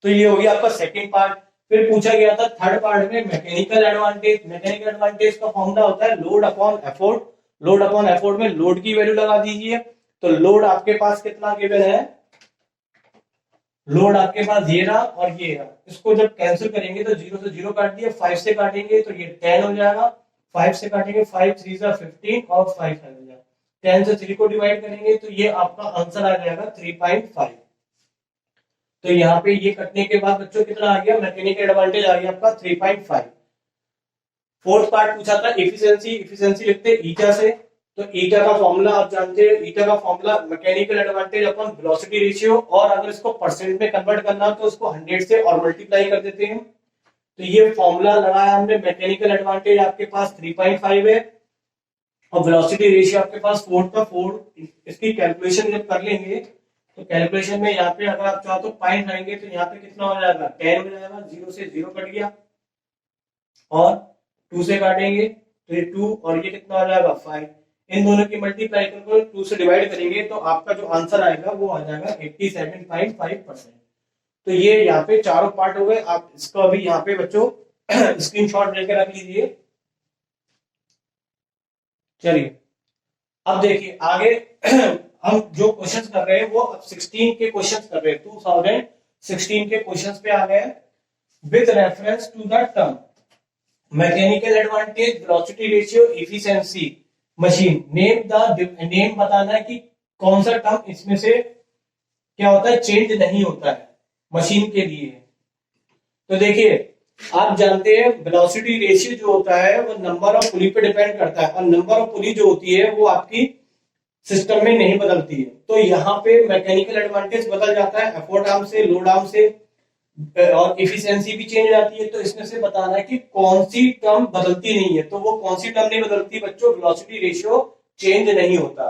Speaker 1: तो ये हो गया आपका सेकंड पार्ट। फिर पूछा गया था थर्ड पार्ट में मैकेनिकल एडवांटेज। मैकेनिकल एडवांटेज का फॉर्मूला होता है load upon effort. Load upon effort में लोड की वैल्यू लगा दीजिए। तो लोड आपके पास कितना गिवन है, लोड आपके पास ये रहा और ये रहा, इसको जब कैंसिल करेंगे तो 0 से 0 काट दिया, 5 से काटेंगे तो ये 10 हो जाएगा, 5 से काटेंगे 5 3 जा 15 और 5 हो जाएगा, 10 से 3 को डिवाइड करेंगे तो ये आपका आंसर आ जाएगा 3.5। तो यहाँ पे ये कटने के बाद बच्चों कितना आ गया, मैकेनिकल एडवांटेज आ गया आपका 3.5। फोर्थ पार्ट पूछा था एफिशिएंसी। एफिशिएंसी लिखते ईटा से, तो ईटा का फॉर्मूला आप जानते हैं, ईटा का formula mechanical advantage upon velocity ratio, और अगर इसको परसेंट में कन्वर्ट करना हो तो उसको 100 से और मल्टीप्लाई कर देते हैं। तो ये फॉर्मूला लगाया हमने, मैकेनिकल एडवांटेज आपके पास 3.5 है और वेलोसिटी रेशियो आपके पास 4 का 4। इसकी कैलकुलेशन जब कर लेंगे तो कैलकुलेशन में यहाँ पे अगर आप चाहो तो पॉइंट आएंगे तो यहाँ पे कितना हो जाएगा 10 हो जाएगा, 0 से 0 कट गया और 2 से काटेंगे तो ये 2 और ये कितना हो जाएगा 5। इन दोनों की मल्टीप्लाई करके 2 से डिवाइड करेंगे तो आपका जो आंसर आएगा वो आ जाएगा 87.5%। तो ये यहाँ पे चारों पार्ट हो गए। आप इसको अभी यहाँ पे बच्चों स्क्रीनशॉट लेकर रख लीजिए। चलिए अब देखिए आगे हम जो क्वेश्चंस कर रहे हैं वो अब 16 के क्वेश्चंस कर रहे हैं, 2016 के क्वेश्चंस पे आ गए। With reference to the term mechanical advantage, velocity ratio, efficiency, machine, name बताना है कि कौन सा टर्म इसमें से क्या होता है, चेंज नहीं होता है मशीन के लिए। तो देखिए आप जानते हैं वेलोसिटी रेशियो जो होता है वो नंबर ऑफ पुली पे डिपेंड करता है, और नंबर ऑफ पुली जो होती है वो आपकी सिस्टम में नहीं बदलती है। तो यहाँ पे मैकेनिकल एडवांटेज बदल जाता है एफोर्ट आर्म से, लोड आर्म से, और एफिशिएंसी भी चेंज हो जाती है। तो इसमें से बताना है कि कौन सी टर्म बदलती नहीं है। तो वो कौन सी टर्म नहीं बदलती बच्चों, वेलोसिटी रेशियो चेंज नहीं होता।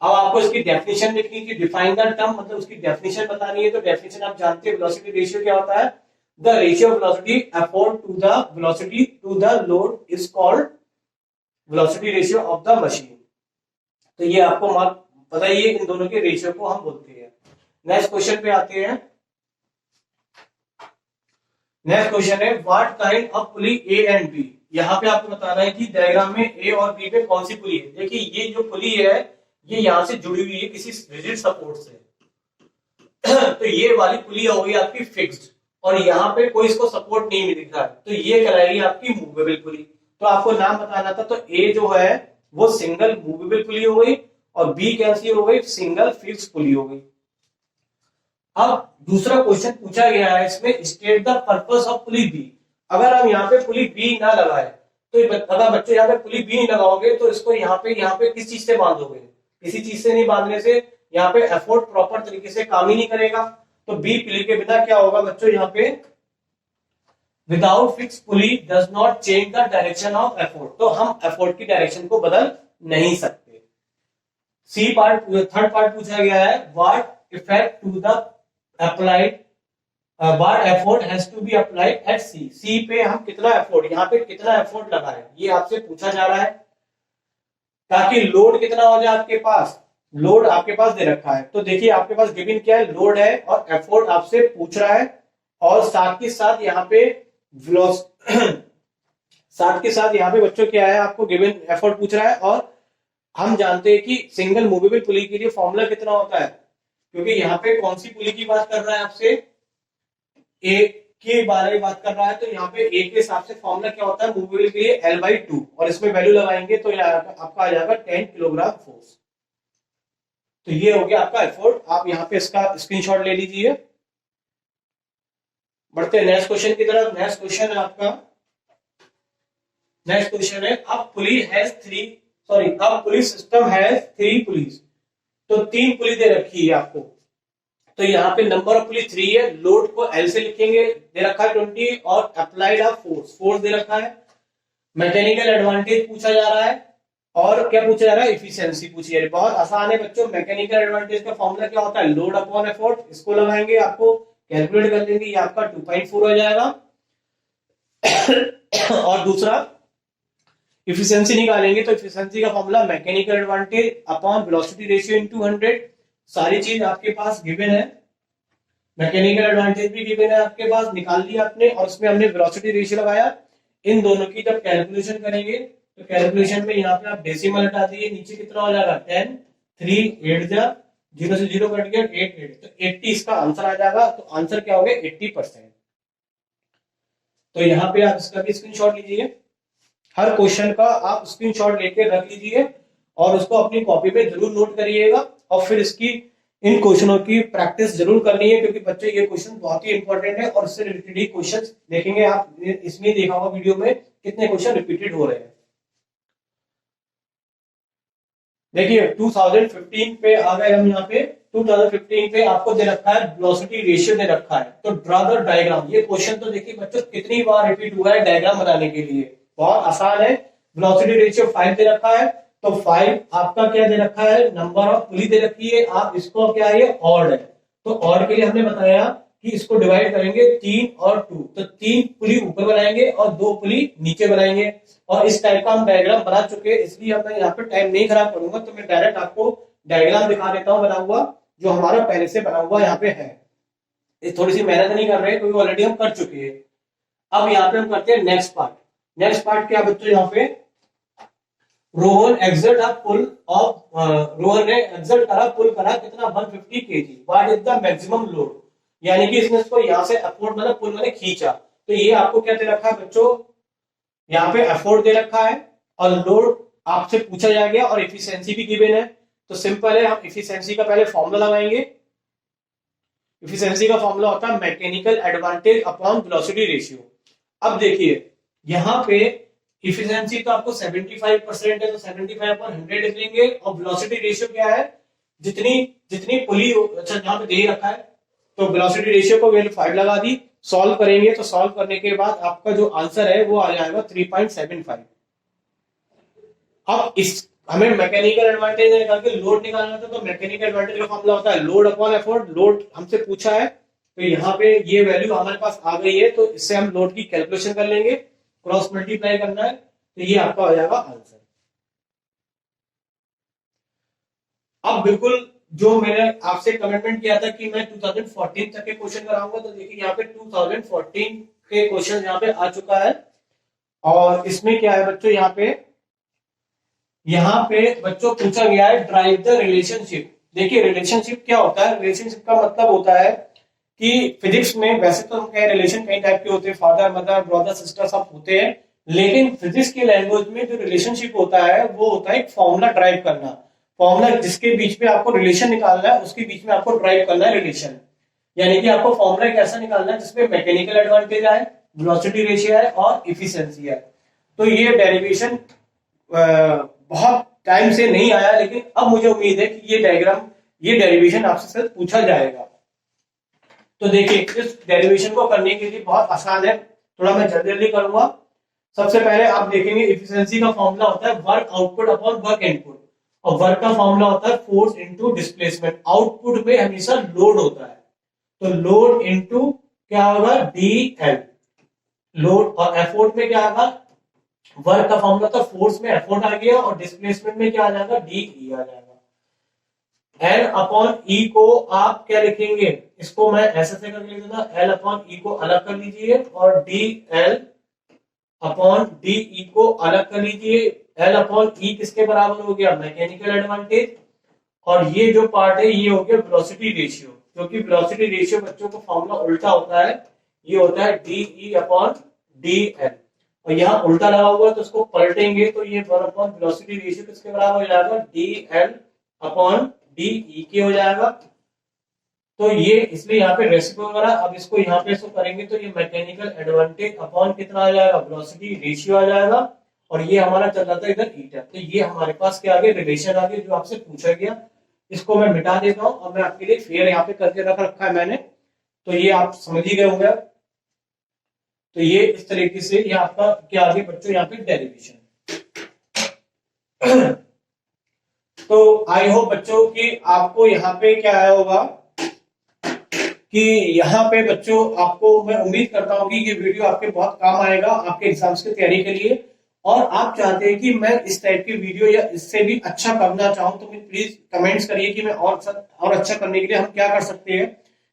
Speaker 1: अब आपको इसकी डेफिनेशन लिखनी है, डिफाइन द टर्म मतलब उसकी डेफिनेशन बतानी है। तो डेफिनेशन आप जानते हैं वेलोसिटी रेशियो क्या होता है, the ratio of velocity effort to the velocity to the load is called velocity ratio of the machine. तो ये आपको पता ही है, इन दोनों के रेशियो को हम बोलते हैं। नेक्स्ट क्वेश्चन पे आते हैं। नेक्स्ट क्वेश्चन है what kind of pulley A and B. यहाँ पे आपको बताना है कि डायग्राम में ए और बी में कौन सी पुली है। देखिए ये जो पुली है ये यहाँ से जुड़ी हुई है किसी रिजिड सपोर्ट से तो ये वाली पुली हो गई आपकी फिक्स्ड, और यहाँ पे कोई इसको सपोर्ट नहीं दिख रहा है, तो ये कहलाएगी आपकी मूवेबल पुली। तो आपको नाम बताना था, तो ए जो है वो सिंगल मूवेबल पुली हो गई और बी कैसी हो गई, सिंगल फिक्स पुली हो गई। अब दूसरा क्वेश्चन पूछा गया है इसमें, state the purpose of pulley B. अगर हम यहाँ पे पुली बी ना लगाए तो अगर बच्चे यहाँ पे पुली बी नहीं लगाओगे तो इसको यहाँ पे किस चीज से बांधोगे, किसी चीज से नहीं बांधने से यहाँ पे एफोर्ट प्रॉपर तरीके से काम ही नहीं करेगा। तो बी पुली के बिना क्या होगा बच्चों, यहाँ पे without fix pulley does not change the direction of effort. तो हम एफोर्ट की डायरेक्शन को बदल नहीं सकते। सी पार्ट, थर्ड पार्ट पूछा गया है what effect to the applied what effort has to be applied at C. C पे हम कितना एफोर्ट, यहाँ पे कितना एफोर्ट लगा है ये आपसे पूछा जा रहा है, ताकि लोड कितना हो जाए आपके पास। लोड आपके पास दे रखा है, तो देखिए आपके पास गिवन क्या है, लोड है और एफोर्ट आपसे पूछ रहा है, और साथ के साथ यहाँ पे साथ के साथ यहाँ पे बच्चों क्या है, आपको गिवन एफोर्ट पूछ रहा है और हम जानते हैं कि सिंगल मूवेबल पुली के लिए फॉर्मूला कितना होता है, क्योंकि यहाँ पे कौन सी पुली की बात कर रहा है आपसे, ए के बारे में बात कर रहा है, तो यहाँ पे ए के हिसाब से फॉर्मूला क्या होता है मूवेबल के लिए L/2, और इसमें वैल्यू लगाएंगे तो आपका आ जाएगा 10 किलोग्राम फोर्स। तो ये हो गया आपका एफोर्ट। आप यहाँ पे इसका स्क्रीनशॉट ले लीजिए। बढ़ते हैं नेक्स्ट क्वेश्चन की तरफ। नेक्स्ट क्वेश्चन है आपका, नेक्स्ट क्वेश्चन है अब पुलिस सिस्टम हैज 3 पुलिस। तो 3 पुलिस दे रखी है आपको, तो यहाँ पे नंबर ऑफ पुलिस 3 है, लोड को L से लिखेंगे, दे रखा है 20, और अप्लाइड ऑफ फोर्स दे रखा है, मैकेनिकल एडवांटेज पूछा जा रहा है, और क्या पूछा जा रहा है, इफिशियंसी पूछी जा रही है। बहुत आसान है बच्चों। मैकेनिकल एडवांटेज का फॉर्मूला क्या होता है, लोड अपॉन एफोर्ट, इसको लगाएंगे, आपको कैलकुलेट कर लेंगे, ये आपका 2.4 हो जाएगा। और दूसरा इफिशियंसी निकालेंगे, तो इफिशियंसी का formula mechanical advantage upon velocity ratio into 100। सारी चीज आपके पास गिवन है, मैकेनिकल एडवांटेज भी गिवन है आपके पास, निकाल लिया आपने, और उसमें हमने वेलोसिटी रेशियो लगाया। इन दोनों की जब कैलकुलेशन करेंगे तो कैलकुलेशन में यहाँ पे आप डेसिमल हटा दिए, नीचे कितना हो जाएगा 10, 3 8 जा 0 से 0 कट गया 8 8, तो 80 इसका आंसर आ जाएगा। तो आंसर क्या हो गया 80%। तो यहाँ पे आप इसका भी स्क्रीनशॉट लीजिए, हर क्वेश्चन का आप स्क्रीनशॉट लेके रख लीजिए और उसको अपनी कॉपी में जरूर नोट करिएगा, और फिर इसकी इन क्वेश्चनों की प्रैक्टिस जरूर करनी है, क्योंकि बच्चे ये क्वेश्चन बहुत ही इंपॉर्टेंट है, और इससे रिलेटेड ही क्वेश्चन देखेंगे आप। इसमें देखा होगा वीडियो में कितने क्वेश्चन रिपीटेड हो रहे हैं। देखिए 2015 पे आ गए हम यहाँ पे। 2015 पे आपको दे रखा है वेलोसिटी रेशियो दे रखा है, तो ड्रा द डायग्राम। ये क्वेश्चन तो देखिए बच्चों कितनी बार रिपीट हुआ है डायग्राम बनाने के लिए, बहुत आसान है। वेलोसिटी रेशियो 5 दे रखा है, तो 5 आपका क्या दे रखा है, नंबर ऑफ पुली दे रखी है, आप इसको क्या है ऑड है, तो ऑड के लिए हमने बताया कि इसको डिवाइड करेंगे 3 और 2, तो 3 पुली ऊपर बनाएंगे और 2 पुली नीचे बनाएंगे। और इस टाइप का हम डायग्राम बना चुके हैं, इसलिए मैं यहाँ पे टाइम नहीं खराब करूंगा, तो मैं डायरेक्ट आपको डायग्राम दिखा देता हूँ बना हुआ, जो हमारा पहले से बना हुआ यहाँ पे है। ये थोड़ी सी मेहनत नहीं कर रहे हैं क्योंकि ऑलरेडी हम कर चुके हैं। अब यहाँ पे हम करते हैं नेक्स्ट पार्ट। नेक्स्ट पार्ट क्या बच्चों, यहाँ पे Rohan exert a pull of, Rohan ने एक्सर्ट करा, पुल करा कितना 150 kg, what is the maximum load, यानी कि इसने इसको यहाँ से अफोर्ड मतलब पुल मैंने खींचा। तो ये आपको क्या दे रखा है बच्चों, यहाँ पे एफोर्ट दे रखा है और लोड आपसे पूछा जाएगा, और एफिशिएंसी भी गिवन है। तो सिंपल है, हम एफिशिएंसी का पहले फॉर्मूला लगाएंगे। एफिशिएंसी का फॉर्मूला होता है mechanical advantage upon velocity ratio. अब देखिए यहाँ पे इफिशिएंसी तो आपको 75% है, तो 75/100 लिख लेंगे, और वेलोसिटी रेशियो क्या है, जितनी जितनी पुली, अच्छा यहाँ पे दे रखा है, तो वेलोसिटी रेशियो को वैल्यू 5 लगा दी। सॉल्व करेंगे, तो सॉल्व करने के बाद आपका जो आंसर है वो आ जाएगा 3.75। अब इस हमें मैकेनिकल एडवांटेज निकाल के लोड निकालना था, तो मैकेनिकल एडवांटेज का फॉर्मूला होता है लोड अपॉन एफोर्ट। लोड हमसे पूछा है, तो यहाँ पे ये वैल्यू हमारे पास आ गई है, तो इससे हम लोड की कैलकुलेशन कर लेंगे, क्रॉस मल्टीप्लाई करना है, तो ये आपका हो जाएगा आंसर। अब बिल्कुल जो मैंने आपसे कमिटमेंट किया था कि मैं 2014 तक के क्वेश्चन कराऊंगा, तो देखिए यहाँ पे 2014 के क्वेश्चन यहाँ पे आ चुका है। और इसमें क्या है बच्चों, यहाँ पे बच्चों पूछा गया है ड्राइव द रिलेशनशिप। देखिए रिलेशनशिप क्या होता है, रिलेशनशिप का मतलब होता है कि फिजिक्स में वैसे तो हम कह रिलेशन कई टाइप के होते हैं, फादर मदर ब्रदर सिस्टर सब होते हैं, लेकिन फिजिक्स की लैंग्वेज में जो रिलेशनशिप होता है वो होता है एक फॉर्मूला ड्राइव करना। फॉर्मूला जिसके बीच में आपको रिलेशन निकालना है, उसके बीच में आपको ड्राइव करना है रिलेशन, यानी कि आपको फॉर्मूला एक ऐसा निकालना है जिसमें मैकेनिकल एडवांटेज आए, वेलोसिटी रेशियो है और इफिशिएंसी है। तो ये डेरिवेशन बहुत टाइम से नहीं आया, लेकिन अब मुझे उम्मीद है कि ये डेरिवेशन आपसे शायद पूछा जाएगा। तो देखिए इस डेरिवेशन को करने के लिए बहुत आसान है, थोड़ा मैं जल्दी जल्दी करूंगा। सबसे पहले आप देखेंगे इफिशिएंसी का फॉर्मूला होता है work output upon work input, और वर्क का फॉर्मूला होता है फोर्स इनटू डिस्प्लेसमेंट। आउटपुट में हमेशा लोड होता है, तो लोड इनटू क्या होगा DL लोड, और एफोर्ट में क्या होगा, वर्क का फॉर्मूला था फोर्स में एफोर्ट आ गया, और डिस्प्लेसमेंट में क्या आ जाएगा DE आ जाएगा। L अपॉन E को आप क्या लिखेंगे, इसको मैं ऐसे करके लिख दूंगा, L अपॉन E को अलग कर लीजिए और DL अपॉन DE को अलग कर लीजिए। L अपॉन ई किसके बराबर हो गया, मैकेनिकल एडवांटेज, और ये जो पार्ट है ये हो गया वेलोसिटी रेशियो, क्योंकि वेलोसिटी रेशियो बच्चों को फॉर्मूला उल्टा होता है, ये होता है D E upon D L, और यहाँ उल्टा लगा हुआ है तो उसको पलटेंगे तो ये 1 अपॉन वेलोसिटी रेशियो किसके बराबर हो जाएगा, D L upon D E के हो जाएगा। तो ये इसलिए यहाँ पे रेसिप्रोकल करा, अब इसको यहाँ पे इसको करेंगे तो ये मैकेनिकल एडवांटेज अपॉन कितना आ जाएगा, वेलोसिटी रेशियो आ जाएगा, और ये हमारा चल रहा था इधर ईटा। तो ये हमारे पास क्या आ गया, रिलेशन आ गया जो आपसे पूछा गया। इसको मैं मिटा देता हूं और मैं आपके लिए फेयर यहाँ पे करके रखा है मैंने, तो ये आप समझ ही गए होंगे। तो ये इस तरीके से ये आपका क्या आ गया बच्चों यहाँ पे डेरिवेशन। तो आई होप बच्चों कि आपको यहाँ पे क्या आया होगा कि यहाँ पे बच्चों आपको मैं उम्मीद करता हूँ कि ये वीडियो आपके बहुत काम आएगा आपके एग्जाम्स की तैयारी के लिए, और आप चाहते हैं कि मैं इस टाइप की वीडियो या इससे भी अच्छा करना चाहूं तो प्लीज कमेंट्स करिए कि मैं और अच्छा करने के लिए हम क्या कर सकते हैं,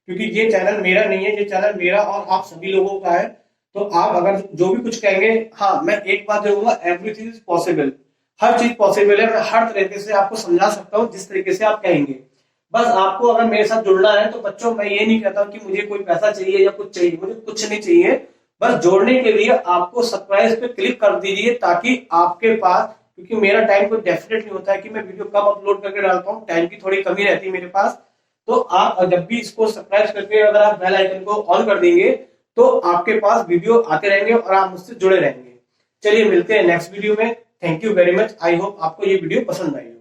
Speaker 1: क्योंकि ये चैनल मेरा नहीं है, ये चैनल मेरा और आप सभी लोगों का है। तो आप अगर जो भी कुछ कहेंगे, हाँ मैं एक बात कहूंगा, एवरीथिंग इज पॉसिबल, हर चीज पॉसिबल है, मैं हर तरीके से आपको समझा सकता हूँ जिस तरीके से आप कहेंगे। बस आपको अगर मेरे साथ जुड़ना है तो बच्चों मैं ये नहीं कहता कि मुझे कोई पैसा चाहिए या कुछ चाहिए, मुझे कुछ नहीं चाहिए, बस जोड़ने के लिए आपको सब्सक्राइब पे क्लिक कर दीजिए ताकि आपके पास, क्योंकि मेरा टाइम कोई डेफिनेट नहीं होता है कि मैं वीडियो कब अपलोड करके डालता हूँ, टाइम की थोड़ी कमी रहती है मेरे पास। तो आप जब भी इसको सब्सक्राइब करके अगर आप बेल आइकन को ऑन कर देंगे तो आपके पास वीडियो आते रहेंगे और आप मुझसे जुड़े रहेंगे। चलिए मिलते हैं नेक्स्ट वीडियो में। Thank you very much. I hope आपको ये वीडियो पसंद आई।